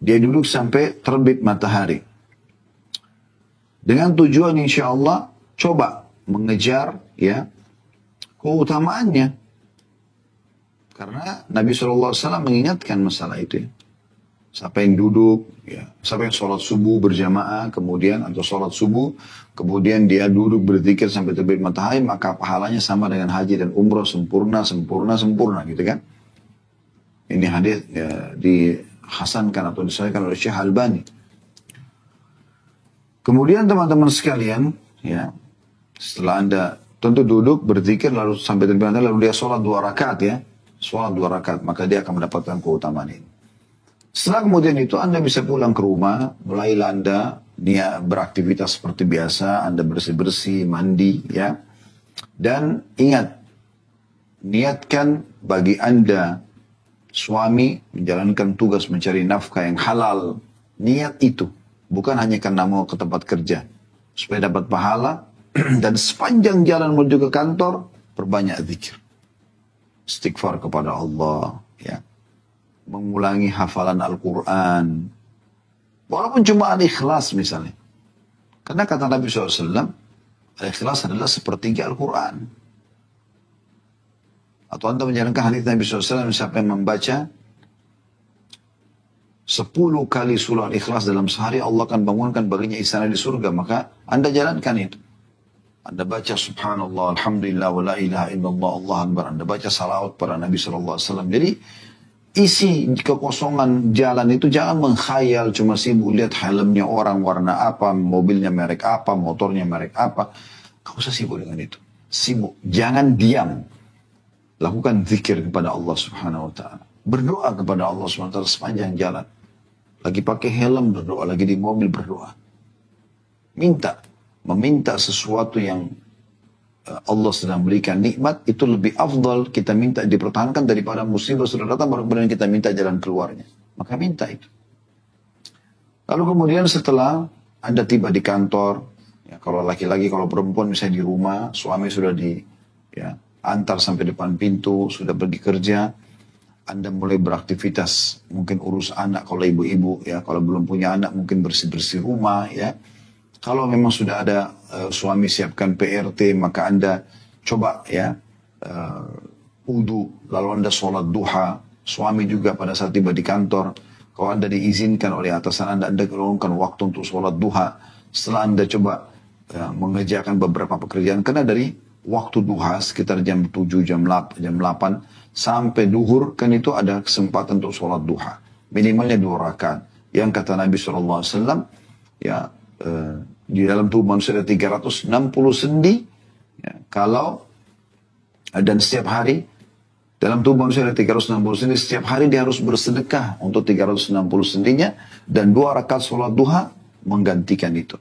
Dia duduk sampai terbit matahari. Dengan tujuan insya Allah coba mengejar ya keutamaannya. Karena Nabi SAW mengingatkan masalah itu ya. Siapa yang duduk, ya, siapa yang sholat subuh berjamaah, kemudian atau sholat subuh, kemudian dia duduk berzikir sampai terbit matahari, maka pahalanya sama dengan haji dan umrah sempurna, gitu kan? Ini hadis ya, dihasankan atau disahihkan oleh Syekh Albani. Kemudian teman-teman sekalian, ya, setelah Anda tentu duduk berzikir lalu sampai terbit matahari, lalu dia sholat 2 rakaat ya, sholat 2 rakaat, maka dia akan mendapatkan keutamaan ini. Setelah kemudian itu Anda bisa pulang ke rumah, mulailah Anda beraktivitas seperti biasa, Anda bersih-bersih, mandi, ya. Dan ingat, niatkan bagi Anda, suami, menjalankan tugas mencari nafkah yang halal. Niat itu, bukan hanya karena mau ke tempat kerja. Supaya dapat pahala, dan sepanjang jalan menuju ke kantor, perbanyak zikir. Istighfar kepada Allah, ya. Mengulangi hafalan Al-Quran. Walaupun cuma al-ikhlas misalnya. Karena kata Nabi SAW, al-ikhlas adalah sepertiga Al-Quran. Atau Anda menjalankan hadis Nabi SAW, siapa yang membaca 10 kali surah al-ikhlas dalam sehari, Allah akan bangunkan baginya istana di surga. Maka Anda jalankan itu. Anda baca subhanallah, alhamdulillah, wa la ilaha illallah, Allah akbar. Anda baca salawat para Nabi SAW. Jadi, isi kekosongan jalan itu jangan mengkhayal cuma sibuk lihat helmnya orang warna apa, mobilnya merek apa, motornya merek apa. Gak usah sibuk dengan itu. Sibuk, jangan diam. Lakukan zikir kepada Allah Subhanahu wa taala. Berdoa kepada Allah Subhanahu wa taala sepanjang jalan. Lagi pakai helm berdoa, lagi di mobil berdoa. Meminta sesuatu yang Allah sedang berikan nikmat, itu lebih afdal kita minta dipertahankan daripada musibah sudah datang baru kemudian kita minta jalan keluarnya. Maka minta itu. Lalu kemudian setelah Anda tiba di kantor, ya, kalau laki-laki, kalau perempuan misalnya di rumah, suami sudah antar sampai depan pintu, sudah pergi kerja, Anda mulai beraktivitas, mungkin urus anak kalau ibu-ibu, ya, kalau belum punya anak mungkin bersih-bersih rumah, ya. Kalau memang sudah ada suami siapkan PRT, maka Anda coba ya wudu, lalu Anda sholat duha. Suami juga pada saat tiba di kantor, kalau Anda diizinkan oleh atasan Anda keluarkan waktu untuk sholat duha. Setelah Anda coba mengerjakan beberapa pekerjaan, karena dari waktu duha sekitar jam 7, jam 8 sampai duhur, kan itu ada kesempatan untuk sholat duha. Minimalnya 2 rakaat. Yang kata Nabi SAW, ya, di dalam tubuh manusia ada 360 sendi, ya, dan setiap hari dalam tubuh manusia ada 360 sendi, setiap hari dia harus bersedekah untuk 360 sendinya, dan 2 rakaat sholat duha menggantikan itu.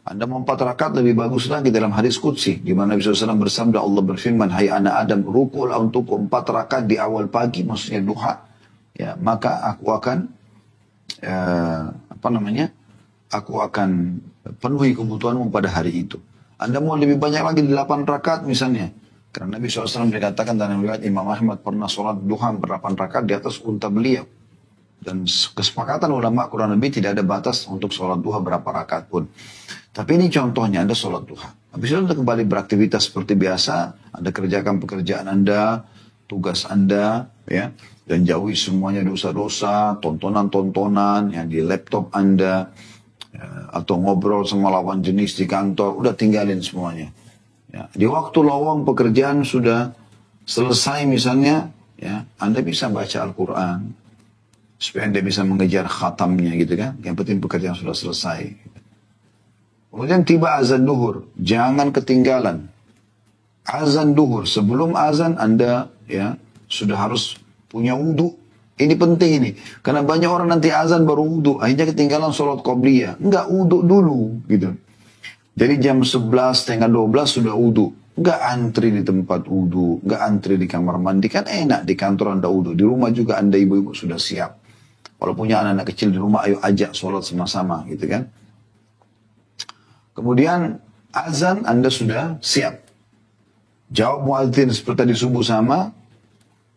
Anda mau 4 rakaat lebih bagus lagi dalam hadis qudsi, di mana Nabi SAW bersabda, Allah berfirman, hai anak Adam, rukulah untukku 4 rakaat di awal pagi, maksudnya duha, ya, maka aku akan aku akan penuhi kebutuhanmu pada hari itu. Anda mau lebih banyak lagi di 8 rakaat misalnya. Karena Nabi SAW dikatakan dalam riwayat Imam Ahmad pernah sholat duha 8 rakaat di atas unta beliau. Dan kesepakatan ulama kurang lebih tidak ada batas untuk sholat duha berapa rakaat pun. Tapi ini contohnya Anda sholat duha. Habis itu Anda kembali beraktivitas seperti biasa. Anda kerjakan pekerjaan Anda, tugas Anda, ya. Dan jauhi semuanya dosa-dosa, tontonan-tontonan yang di laptop Anda, atau ngobrol sama lawan jenis di kantor, udah tinggalin semuanya. Ya, di waktu lowong pekerjaan sudah selesai misalnya, ya, Anda bisa baca Al-Quran, supaya Anda bisa mengejar khatamnya gitu kan. Yang penting pekerjaan sudah selesai. Kemudian tiba azan duhur, jangan ketinggalan. azan duhur, sebelum azan Anda ya sudah harus punya wudhu. Ini penting ini, karena banyak orang nanti azan baru wudhu, akhirnya ketinggalan sholat qobliyah. Enggak, wudhu dulu gitu. Jadi jam 11, setengah 12 sudah wudhu. Enggak antri di tempat wudhu, enggak antri di kamar mandi. Kan enak di kantor Anda wudhu, di rumah juga Anda ibu-ibu sudah siap. Kalau punya anak-anak kecil di rumah, ayo ajak sholat sama-sama gitu kan. Kemudian azan Anda sudah siap. Jawab muadzin seperti tadi subuh sama.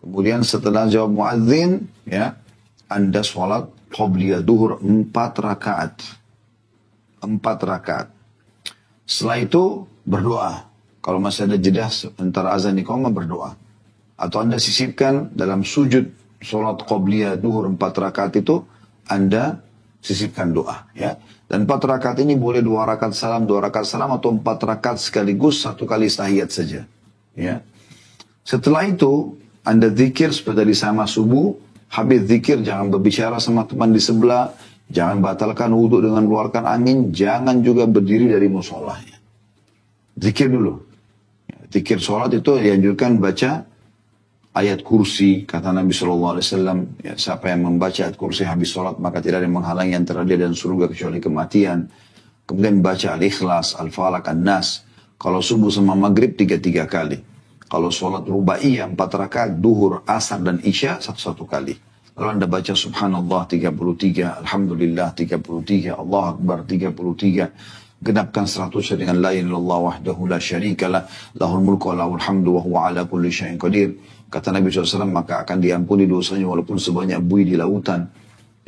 Kemudian setelah jawab muadzin, ya, Anda sholat qobliyah duhur 4 rakaat. 4 rakaat. Setelah itu berdoa. Kalau masih ada jeda antara azan iqamah berdoa. Atau Anda sisipkan dalam sujud sholat qobliyah duhur 4 rakaat itu, Anda sisipkan doa. Ya. Dan 4 rakaat ini boleh 2 rakaat salam, 2 rakaat salam, atau 4 rakaat sekaligus 1 kali tahiyat saja. Ya. Setelah itu, Anda zikir seperti tadi sama subuh, habis zikir jangan berbicara sama teman di sebelah, jangan batalkan wudhu dengan keluarkan angin, jangan juga berdiri dari musolahnya. Zikir dulu. Zikir sholat itu dianjurkan baca ayat kursi, kata Nabi SAW, ya, siapa yang membaca ayat kursi habis sholat, maka tidak ada yang menghalangi antara dia dan surga kecuali kematian. Kemudian baca Al-Ikhlas, Al-Falaq, An-Nas. Kalau subuh sama maghrib 3 kali. Kalau sholat rubaiyah 4 rakaat, duhur, asar, dan isya 1 kali. Lalu Anda baca subhanallah 33, alhamdulillah 33, Allah Akbar 33. Genapkan 100 dengan la ilaha illallah wahdahu la syarikalah, lahul mulku wa lahul hamdu wa huwa ala kulli syai'in qadir. Kata Nabi SAW, maka akan diampuni dosanya walaupun sebanyak buih di lautan.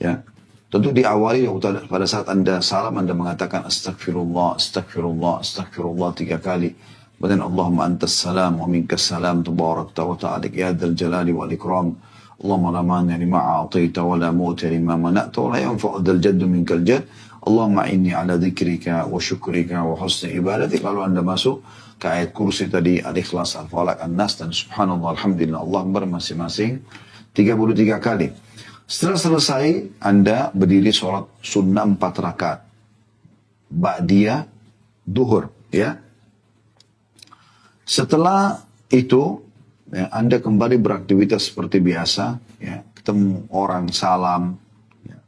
Ya. Tentu diawali pada saat Anda salam, Anda mengatakan astagfirullah, astagfirullah, astagfirullah 3 kali. Kemudian Allahumma antas salam wa minkas salam tabarakta wa ta'alik ya dzal jalali wal ikram. Allahumma la mani lima a'taita wa la mu'ti lima mana'ta wa la yanfa'u dzal jaddu minkal jadd. Allahumma inni ala dzikrika wa syukrika wa husni ibadatik. Lalu Anda masuk ke ayat kursi tadi, Al-Ikhlas, Al-Falaq, An-Nas, dan subhanallah, alhamdulillah, Allah Akbar masing-masing 33 kali. Setelah selesai, Anda berdiri sholat sunnah 4 rakaat. Ba'diyah duhur, ya. Setelah itu, ya, Anda kembali beraktivitas seperti biasa, ya, ketemu orang, salam. Ya.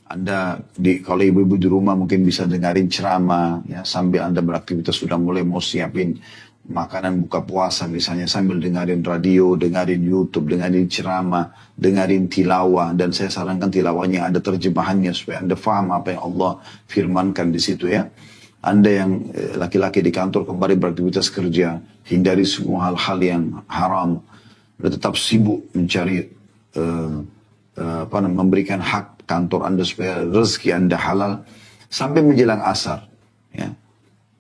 Anda, kalau ibu-ibu di rumah mungkin bisa dengarin ceramah, ya, sambil Anda beraktivitas sudah mulai mau siapin makanan buka puasa misalnya, sambil dengarin radio, dengarin YouTube, dengarin ceramah, dengarin tilawah. Dan saya sarankan tilawahnya ada terjemahannya supaya Anda paham apa yang Allah firmankan di situ, ya. Anda yang laki-laki di kantor kembali beraktivitas kerja, hindari semua hal-hal yang haram, dan tetap sibuk mencari memberikan hak kantor Anda supaya rezeki Anda halal sampai menjelang asar. Ya.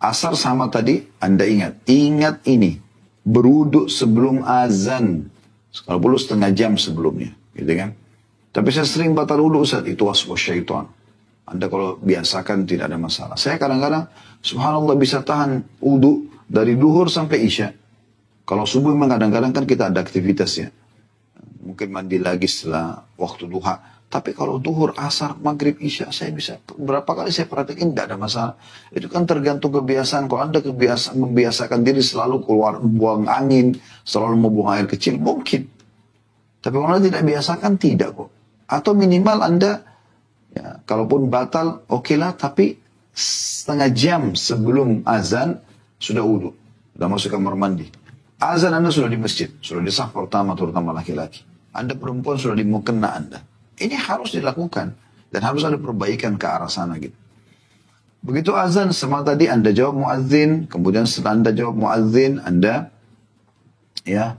Asar sama tadi, Anda ingat ini, berwuduk sebelum azan, kalau perlu setengah jam sebelumnya, gitu kan? Tapi saya sering batal wudhu saat itu waswas syaitan. Anda kalau biasakan tidak ada masalah. Saya kadang-kadang, subhanallah, bisa tahan wudhu dari duhur sampai isya. Kalau subuh memang kadang-kadang kan kita ada aktivitas ya. Mungkin mandi lagi setelah waktu duha. Tapi kalau duhur, asar, maghrib, isya, saya bisa, berapa kali saya perhatikan tidak ada masalah. Itu kan tergantung kebiasaan. Kalau Anda membiasakan diri selalu keluar, buang angin, selalu membuang air kecil, mungkin. Tapi kalau Anda tidak biasakan, tidak kok. Atau minimal Anda, ya, kalaupun batal, oke lah, tapi setengah jam sebelum azan sudah wudhu, sudah masuk kamar mandi. Azan Anda sudah di masjid, sudah di saf pertama, terutama laki-laki. Anda perempuan sudah di mukena Anda. Ini harus dilakukan dan harus ada perbaikan ke arah sana gitu. Begitu azan sama tadi Anda jawab muadzin, kemudian setelah Anda jawab muadzin, Anda ya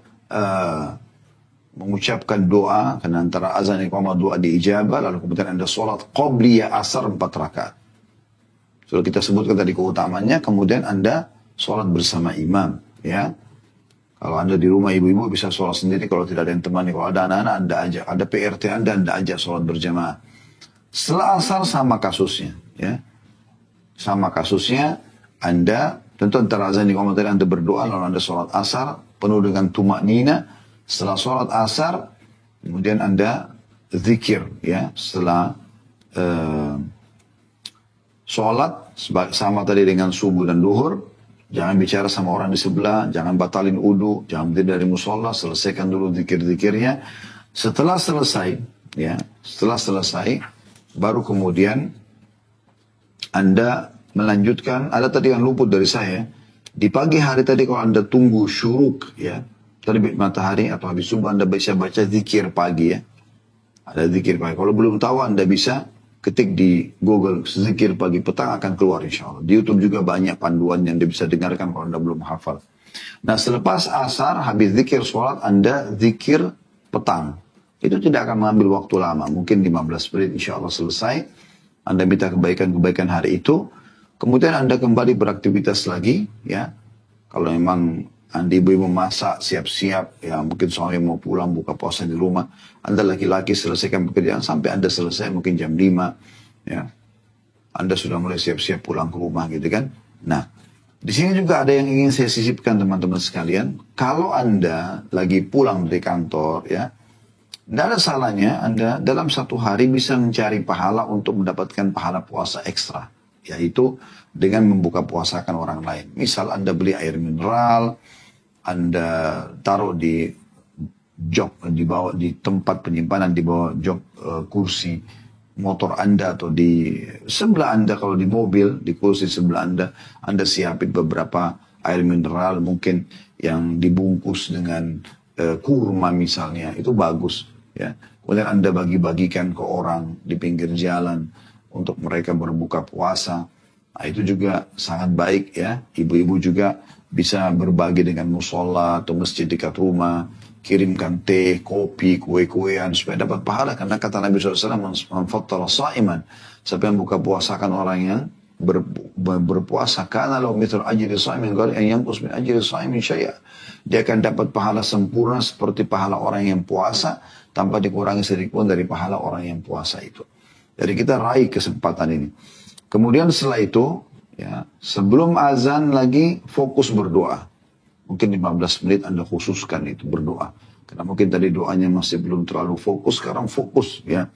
mengucapkan doa, karena antara azan iqamah doa diijabah, lalu kemudian Anda sholat qobliyah asar 4 rakaat. Sudah kita sebutkan tadi keutamanya, kemudian Anda sholat bersama imam, ya. Kalau Anda di rumah ibu-ibu bisa sholat sendiri, kalau tidak ada yang temani, kalau ada anak-anak Anda ajak, ada PRT Anda ajak sholat berjamaah. Setelah asar sama kasusnya, ya. Sama kasusnya, Anda, tentu antara azan iqamah tadi Anda berdoa, lalu Anda sholat asar, penuh dengan tumak nina. Setelah sholat asar, kemudian Anda zikir, ya. Setelah sholat, sama tadi dengan subuh dan duhur, Jangan bicara sama orang di sebelah, jangan batalin wudu, jangan berdiri dari musola, selesaikan dulu zikir-zikirnya. Setelah selesai, ya, setelah selesai, baru kemudian Anda melanjutkan. Ada tadi yang luput dari saya. Di pagi hari tadi kalau Anda tunggu syuruk, ya, terbit matahari atau habis subuh, Anda bisa baca zikir pagi, ya. Ada zikir pagi. Kalau belum tahu, Anda bisa ketik di Google zikir pagi petang, akan keluar insya Allah. Di YouTube juga banyak panduan yang Anda bisa dengarkan kalau Anda belum hafal. Nah, selepas asar, habis zikir sholat, Anda zikir petang. Itu tidak akan mengambil waktu lama. Mungkin 15 menit insya Allah selesai. Anda minta kebaikan-kebaikan hari itu. Kemudian Anda kembali beraktivitas lagi, ya. Kalau memang Anda ibu-ibu masak, siap-siap, ya mungkin suami mau pulang, buka puasa di rumah. Anda laki-laki selesaikan pekerjaan sampai Anda selesai mungkin jam 5, ya. Anda sudah mulai siap-siap pulang ke rumah gitu kan. Nah, di sini juga ada yang ingin saya sisipkan teman-teman sekalian. Kalau Anda lagi pulang dari kantor, ya, tidak ada salahnya Anda dalam satu hari bisa mencari pahala untuk mendapatkan pahala puasa ekstra. Yaitu dengan membuka puasakan orang lain. Misal Anda beli air mineral, Anda taruh di jok, di tempat penyimpanan, di bawah jok kursi motor Anda atau di sebelah Anda kalau di mobil, di kursi sebelah Anda siapin beberapa air mineral mungkin yang dibungkus dengan kurma misalnya, itu bagus. Ya. Kemudian Anda bagi-bagikan ke orang di pinggir jalan untuk mereka berbuka puasa. Nah, itu juga sangat baik ya. Ibu-ibu juga bisa berbagi dengan musola atau masjid dekat rumah. Kirimkan teh, kopi, kue-kuean supaya dapat pahala. Karena kata Nabi SAW, "Man sa'iman." Siapa yang buka puasakan orang yang berpuasa, karena lahu mithlu ajri sha'imin ghairi an yanqus min ajri sha'imin syai'a. Dia akan dapat pahala sempurna seperti pahala orang yang puasa tanpa dikurangi sedikit pun dari pahala orang yang puasa itu. Jadi kita raih kesempatan ini. Kemudian setelah itu, ya, sebelum azan lagi fokus berdoa. Mungkin 15 menit Anda khususkan itu berdoa. Karena mungkin tadi doanya masih belum terlalu fokus, sekarang fokus ya.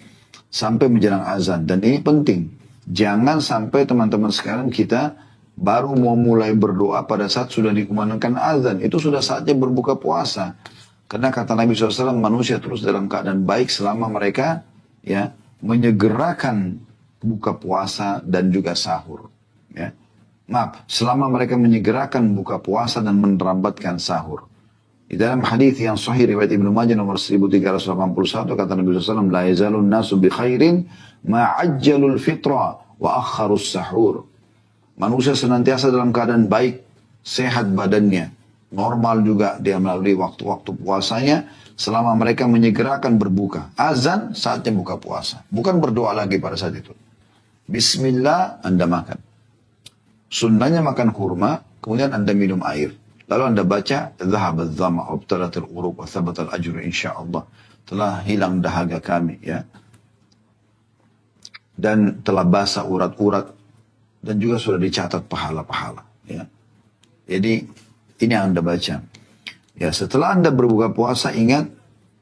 Sampai menjelang azan. Dan ini penting. Jangan sampai teman-teman sekarang kita baru mau mulai berdoa pada saat sudah dikumandangkan azan. Itu sudah saatnya berbuka puasa. Karena kata Nabi SAW, manusia terus dalam keadaan baik selama mereka ya menyegerakan buka puasa dan juga sahur. Ya. Maaf, selama mereka menyegerakan buka puasa dan menerambatkan sahur. Di dalam hadis yang sahih riwayat Ibnu Majah nomor 1381 kata Nabi SAW, la yazalun nasu bi khairin ma'ajjalul fitra wa akharus sahur. Manusia senantiasa dalam keadaan baik, sehat badannya, normal juga dia melalui waktu-waktu puasanya selama mereka menyegerakan berbuka. Azan saatnya buka puasa. Bukan berdoa lagi pada saat itu. Bismillah Anda makan. Sunnahnya makan kurma, kemudian Anda minum air. Lalu Anda baca, "Dhahabat dhama wabtalatil uruq wa thabatal ajru insyaallah." Telah hilang dahaga kami ya. Dan telah basah urat-urat dan juga sudah dicatat pahala-pahala ya. Jadi ini yang Anda baca. Ya, setelah Anda berbuka puasa, ingat,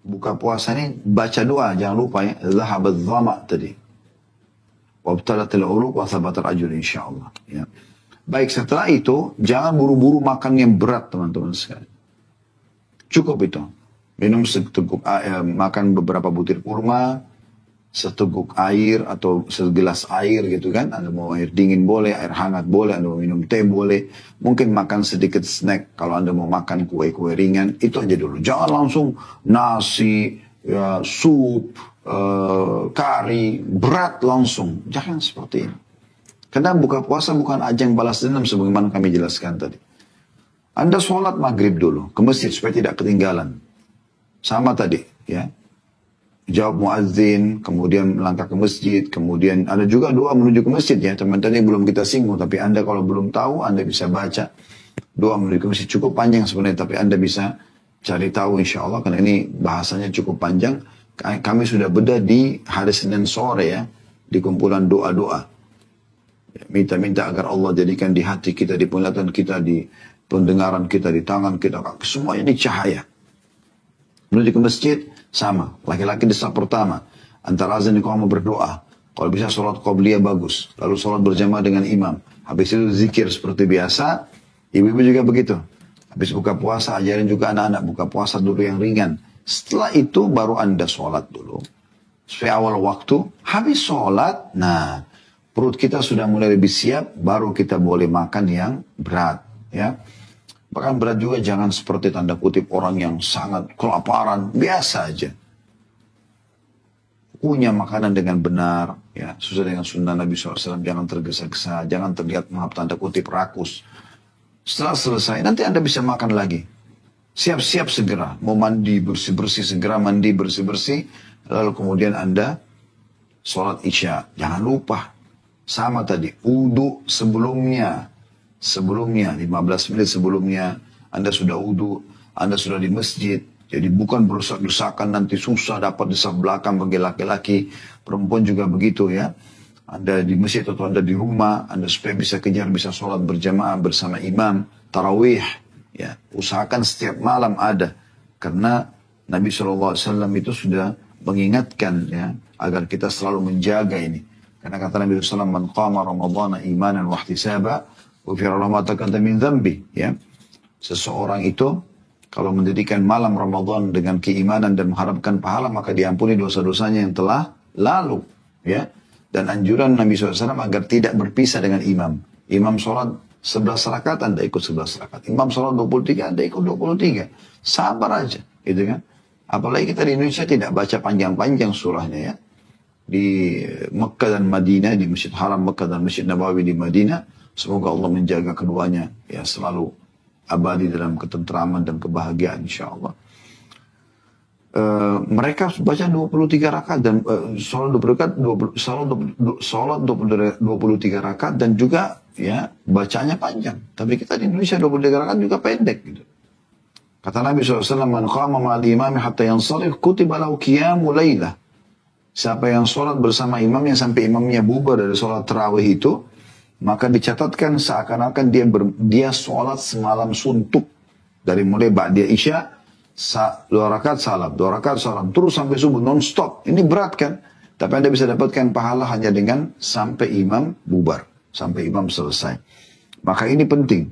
buka puasa ini baca doa, jangan lupa ya. Dhahabat dhama tadi. Wabtalatil uruq wa thabatal ajru insyaallah ya. Baik, setelah itu jangan buru-buru makan yang berat teman-teman sekalian. Cukup itu. Minum seteguk air, makan beberapa butir kurma, seteguk air atau segelas air gitu kan. Anda mau air dingin boleh, air hangat boleh, Anda mau minum teh boleh. Mungkin makan sedikit snack kalau Anda mau makan kue-kue ringan. Itu aja dulu. Jangan langsung nasi, ya, sup, kari, berat langsung. Jangan seperti ini. Karena buka puasa bukan ajang balas dendam sebagaimana kami jelaskan tadi. Anda sholat maghrib dulu ke masjid supaya tidak ketinggalan. Sama tadi ya. Jawab muadzin, kemudian melangkah ke masjid, kemudian ada juga doa menuju ke masjid ya. Teman tadi belum kita singgung, tapi Anda kalau belum tahu Anda bisa baca doa menuju ke masjid. Cukup panjang sebenarnya, tapi Anda bisa cari tahu insya Allah karena ini bahasanya cukup panjang. Kami sudah bedah di hari Senin sore ya, di kumpulan doa-doa. Minta-minta agar Allah jadikan di hati kita, di penglihatan kita, di pendengaran kita, di tangan kita, semuanya ini cahaya. Menuju ke masjid, sama. Laki-laki di saf pertama. Antara azan dan iqamah berdoa. Kalau bisa sholat qobliyah bagus. Lalu sholat berjamaah dengan imam. Habis itu zikir seperti biasa. Ibu-ibu juga begitu. Habis buka puasa, ajarin juga anak-anak buka puasa dulu yang ringan. Setelah itu baru Anda sholat dulu. Supaya awal waktu, habis sholat, nah perut kita sudah mulai lebih siap, baru kita boleh makan yang berat. Ya. Bahkan berat juga jangan seperti tanda kutip orang yang sangat kelaparan, biasa aja. Punya makanan dengan benar, ya sesuai dengan sunnah Nabi SAW, jangan tergesa-gesa, jangan terlihat maaf tanda kutip rakus. Setelah selesai, nanti Anda bisa makan lagi. Siap-siap segera, mau mandi bersih-bersih, segera mandi bersih-bersih, lalu kemudian Anda sholat isya. Jangan lupa, sama tadi, wudu sebelumnya, 15 menit sebelumnya, Anda sudah wudu, Anda sudah di masjid. Jadi bukan berusak-usakan nanti susah dapat di sebelah belakang bagi laki-laki, perempuan juga begitu ya. Anda di masjid atau Anda di rumah, Anda supaya bisa kejar, bisa sholat berjamaah bersama imam, tarawih. Ya, usahakan setiap malam ada. Karena Nabi SAW itu sudah mengingatkan ya, agar kita selalu menjaga ini. Karena kata Nabi SAW, man qama ramadhana imanan wahtisaba, ghufira lahu ma taqaddama min dhanbi. Ya. Seseorang itu, kalau mendirikan malam Ramadan dengan keimanan dan mengharapkan pahala, maka diampuni dosa-dosanya yang telah lalu. Ya. Dan anjuran Nabi SAW agar tidak berpisah dengan imam. Imam sholat 11 rakaat, Anda ikut 11 rakaat. Imam sholat 23, Anda ikut 23. Sabar aja, gitu kan. Apalagi kita di Indonesia tidak baca panjang-panjang surahnya ya. Di Mekah dan Madinah, di Masjid Haram Mekah dan Masjid Nabawi di Madinah, semoga Allah menjaga keduanya ya selalu abadi dalam ketentraman dan kebahagiaan insyaAllah. Mereka baca 23 rakaat dan sholat 23 rakaat dan juga ya bacanya panjang. Tapi kita di Indonesia 23 rakaat juga pendek gitu. Kata Nabi SAW, man qama ma'al imami hatta yansarif kutiba lahu qiyamu laylah. Siapa yang sholat bersama imamnya sampai imamnya bubar dari sholat tarawih itu, maka dicatatkan seakan-akan dia sholat semalam suntuk. Dari mulai ba'da isya, 2 rakaat salam, 2 rakaat salam, terus sampai subuh non-stop. Ini berat kan? Tapi Anda bisa dapatkan pahala hanya dengan sampai imam bubar, sampai imam selesai. Maka ini penting.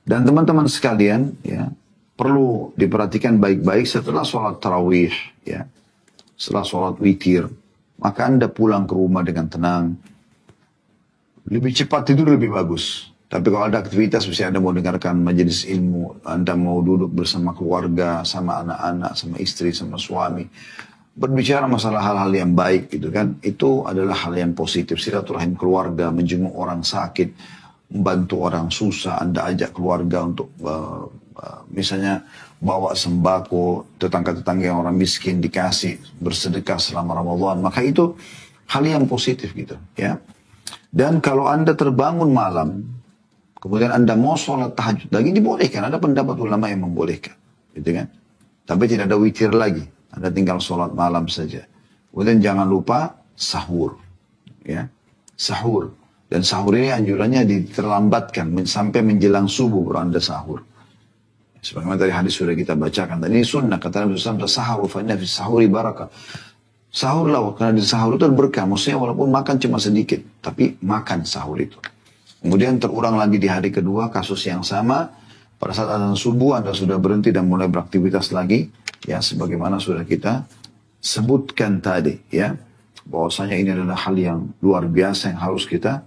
Dan teman-teman sekalian, ya, perlu diperhatikan baik-baik setelah sholat tarawih, ya, setelah sholat witir, maka Anda pulang ke rumah dengan tenang. Lebih cepat tidur lebih bagus. Tapi kalau ada aktivitas, misalnya Anda mau dengarkan majelis ilmu, Anda mau duduk bersama keluarga, sama anak-anak, sama istri, sama suami, berbicara masalah hal-hal yang baik gitu kan, itu adalah hal yang positif. Silaturahim keluarga, menjenguk orang sakit, membantu orang susah, Anda ajak keluarga untuk misalnya bawa sembako, tetangga-tetangga yang orang miskin dikasih, bersedekah selama Ramadan, maka itu hal yang positif gitu ya. Dan kalau Anda terbangun malam, kemudian Anda mau sholat tahajud lagi, dibolehkan. Ada pendapat ulama yang membolehkan. Gitu kan? Tapi tidak ada witir lagi. Anda tinggal sholat malam saja. Kemudian jangan lupa sahur. Ya, sahur. Dan sahur ini anjurannya diterlambatkan sampai menjelang subuh baru Anda sahur. Sebagaimana tadi hadis sudah kita bacakan. Dan ini sunnah. Kata Nabi SAW, sahur fa inna fi sahuri barakah. Sahurlah, karena di sahur itu berkah. Maksudnya walaupun makan cuma sedikit, tapi makan sahur itu. Kemudian terulang lagi di hari kedua kasus yang sama. Pada saat azan subuh Anda sudah berhenti dan mulai beraktivitas lagi. Ya, sebagaimana sudah kita sebutkan tadi. Ya, bahwasanya ini adalah hal yang luar biasa yang harus kita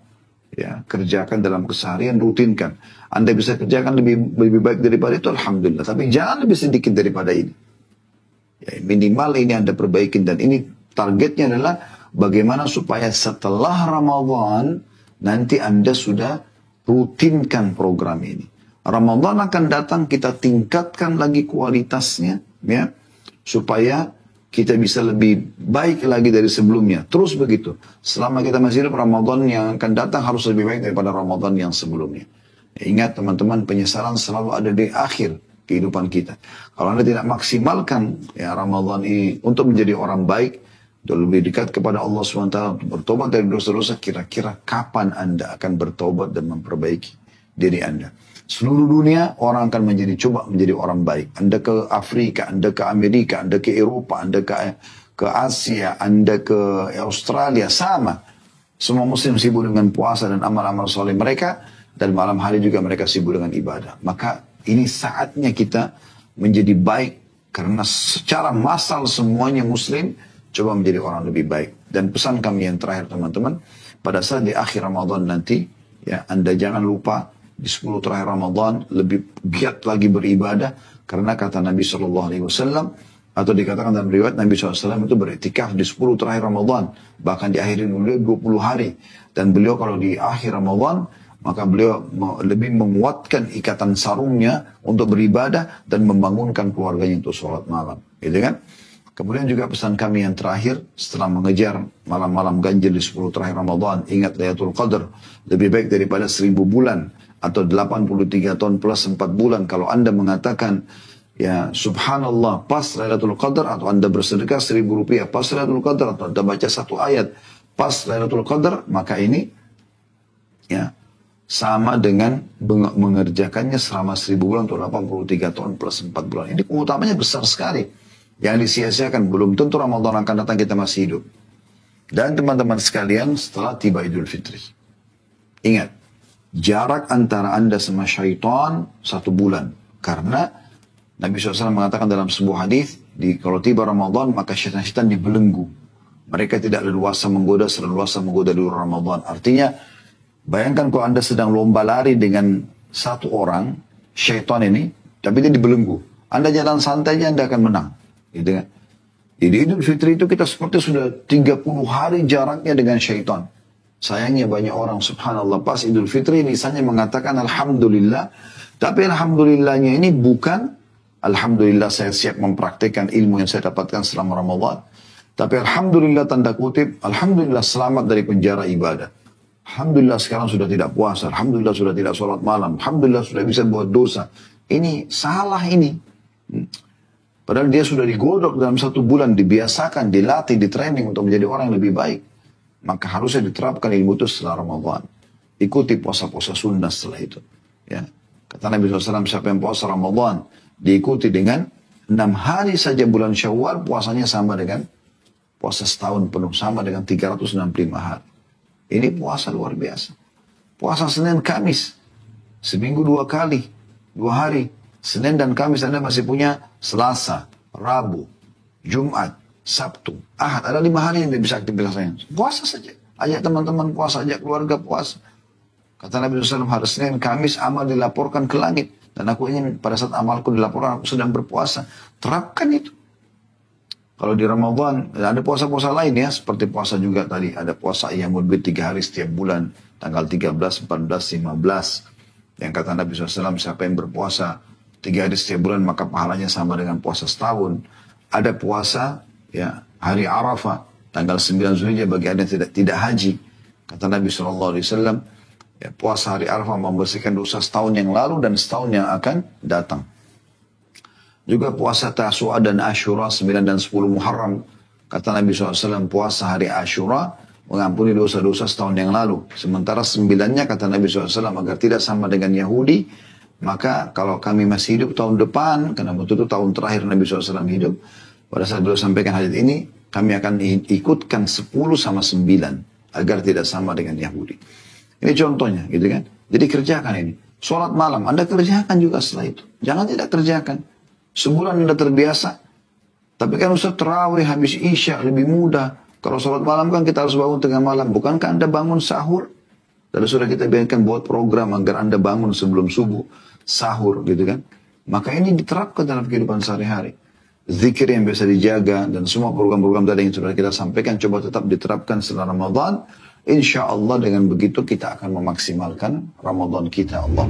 ya kerjakan dalam keseharian, rutinkan. Anda bisa kerjakan lebih baik daripada itu, alhamdulillah. Tapi jangan lebih sedikit daripada ini. Ya, minimal ini Anda perbaikin. Dan ini targetnya adalah bagaimana supaya setelah Ramadan nanti Anda sudah rutinkan program ini. Ramadan akan datang, kita tingkatkan lagi kualitasnya, ya, supaya kita bisa lebih baik lagi dari sebelumnya. Terus begitu. Selama kita masih hidup, Ramadan yang akan datang harus lebih baik daripada Ramadan yang sebelumnya. Ya, ingat teman-teman, penyesalan selalu ada di akhir kehidupan kita. Kalau Anda tidak maksimalkan ya Ramadan ini untuk menjadi orang baik, untuk lebih dekat kepada Allah SWT, untuk bertobat dari dosa-dosa, kira-kira kapan Anda akan bertobat dan memperbaiki diri Anda? Seluruh dunia orang akan coba menjadi orang baik. Anda ke Afrika, Anda ke Amerika, Anda ke Eropa, Anda ke Asia, Anda ke Australia, sama. Semua muslim sibuk dengan puasa dan amal-amal soleh mereka. dan malam hari juga mereka sibuk dengan ibadah. Maka ini saatnya kita menjadi baik, karena secara massal semuanya muslim coba menjadi orang lebih baik. Dan pesan kami yang terakhir teman-teman, pada saat di akhir Ramadan nanti, ya Anda jangan lupa di 10 terakhir Ramadan lebih giat lagi beribadah, karena kata Nabi SAW, atau dikatakan dalam riwayat Nabi SAW itu beriktikaf di 10 terakhir Ramadan, bahkan di akhir beliau 20 hari. Dan beliau kalau di akhir Ramadan, maka beliau lebih menguatkan ikatan sarungnya untuk beribadah dan membangunkan keluarganya untuk sholat malam. Gitu kan? Kemudian juga pesan kami yang terakhir, setelah mengejar malam-malam ganjil di 10 terakhir Ramadan, ingat Lailatul Qadar lebih baik daripada 1000 bulan atau 83 tahun plus 4 bulan. Kalau Anda mengatakan, ya subhanallah pas Lailatul Qadar, atau Anda bersedekah 1000 rupiah pas Lailatul Qadar, atau Anda baca satu ayat pas Lailatul Qadar, maka ini ya sama dengan mengerjakannya selama 1000 bulan atau 83 tahun plus 4 bulan. Ini keutamanya besar sekali. Yang disia-siakan, belum tentu Ramadan akan datang kita masih hidup. Dan teman-teman sekalian, setelah tiba Idul Fitri, ingat, jarak antara Anda sama syaitan 1 bulan. Karena Nabi SAW mengatakan dalam sebuah hadis, kalau tiba Ramadan maka syaitan-syaitan dibelenggu. Mereka tidak leluasa menggoda, seleluasa menggoda di luar Ramadan. Artinya, bayangkan kalau Anda sedang lomba lari dengan satu orang, syaitan ini, tapi dia dibelenggu. Anda jalan santai aja, Anda akan menang. Gitu kan? Jadi Idul Fitri itu kita seperti sudah 30 hari jaraknya dengan syaitan. Sayangnya banyak orang, subhanallah, pas Idul Fitri misalnya mengatakan Alhamdulillah. Tapi Alhamdulillahnya ini bukan Alhamdulillah saya siap mempraktikkan ilmu yang saya dapatkan selama Ramadan. Tapi Alhamdulillah tanda kutip, Alhamdulillah selamat dari penjara ibadah. Alhamdulillah sekarang sudah tidak puasa. Alhamdulillah sudah tidak sholat malam. Alhamdulillah sudah bisa buat dosa. Ini salah ini. Padahal dia sudah digodok dalam 1 bulan, dibiasakan, dilatih, ditraining untuk menjadi orang yang lebih baik. Maka harusnya diterapkan ilmu itu setelah Ramadan. Ikuti puasa-puasa sunnah setelah itu. Ya. Kata Nabi SAW, siapa yang puasa Ramadan, diikuti dengan 6 hari saja bulan Syawal, puasanya sama dengan puasa setahun penuh, sama dengan 365 hari. Ini puasa luar biasa. Puasa Senin Kamis, seminggu 2 kali, 2 hari. Senin dan Kamis Anda masih punya Selasa, Rabu, Jumat, Sabtu, Ahad. Ada 5 hari yang tidak bisa aktivitasnya. Puasa saja. Ajak teman-teman puasa, ajak keluarga puasa. Kata Nabi SAW, hari Senin, Kamis amal dilaporkan ke langit. Dan aku ingin pada saat amalku dilaporkan, aku sedang berpuasa. Terapkan itu. Kalau di Ramadan, ada puasa-puasa lain ya. Seperti puasa juga tadi. Ada puasa Ayyamul Bid 3 hari setiap bulan. Tanggal 13, 14, 15. Yang kata Nabi SAW, siapa yang berpuasa 3 hari setiap bulan maka pahalanya sama dengan puasa setahun. Ada puasa ya hari Arafah tanggal 9 Zulhijjah bagi Anda yang tidak haji. Kata Nabi SAW, ya, puasa hari Arafah membersihkan dosa setahun yang lalu dan setahun yang akan datang. Juga puasa Tasu'a dan Ashura 9 dan 10 Muharram. Kata Nabi SAW, puasa hari Ashura mengampuni dosa-dosa setahun yang lalu. Sementara 9-nya kata Nabi SAW agar tidak sama dengan Yahudi, maka kalau kami masih hidup tahun depan, karena waktu itu tahun terakhir Nabi SAW hidup, pada saat beliau sampaikan hadits ini, kami akan ikutkan 10 sama 9, agar tidak sama dengan Yahudi. Ini contohnya, gitu kan. Jadi kerjakan ini. Sholat malam, Anda kerjakan juga setelah itu. Jangan tidak kerjakan. Sebulan Anda terbiasa. Tapi kan Ustaz terawih habis Isya lebih mudah. Kalau sholat malam kan kita harus bangun tengah malam. Bukankah Anda bangun sahur? Lalu sudah kita biarkan buat program agar Anda bangun sebelum subuh. Sahur gitu kan. Maka ini diterapkan dalam kehidupan sehari-hari. Zikir yang biasa dijaga dan semua program-program tadi yang sudah kita sampaikan coba tetap diterapkan setelah Ramadan. Insya Allah dengan begitu kita akan memaksimalkan Ramadan kita. Allah.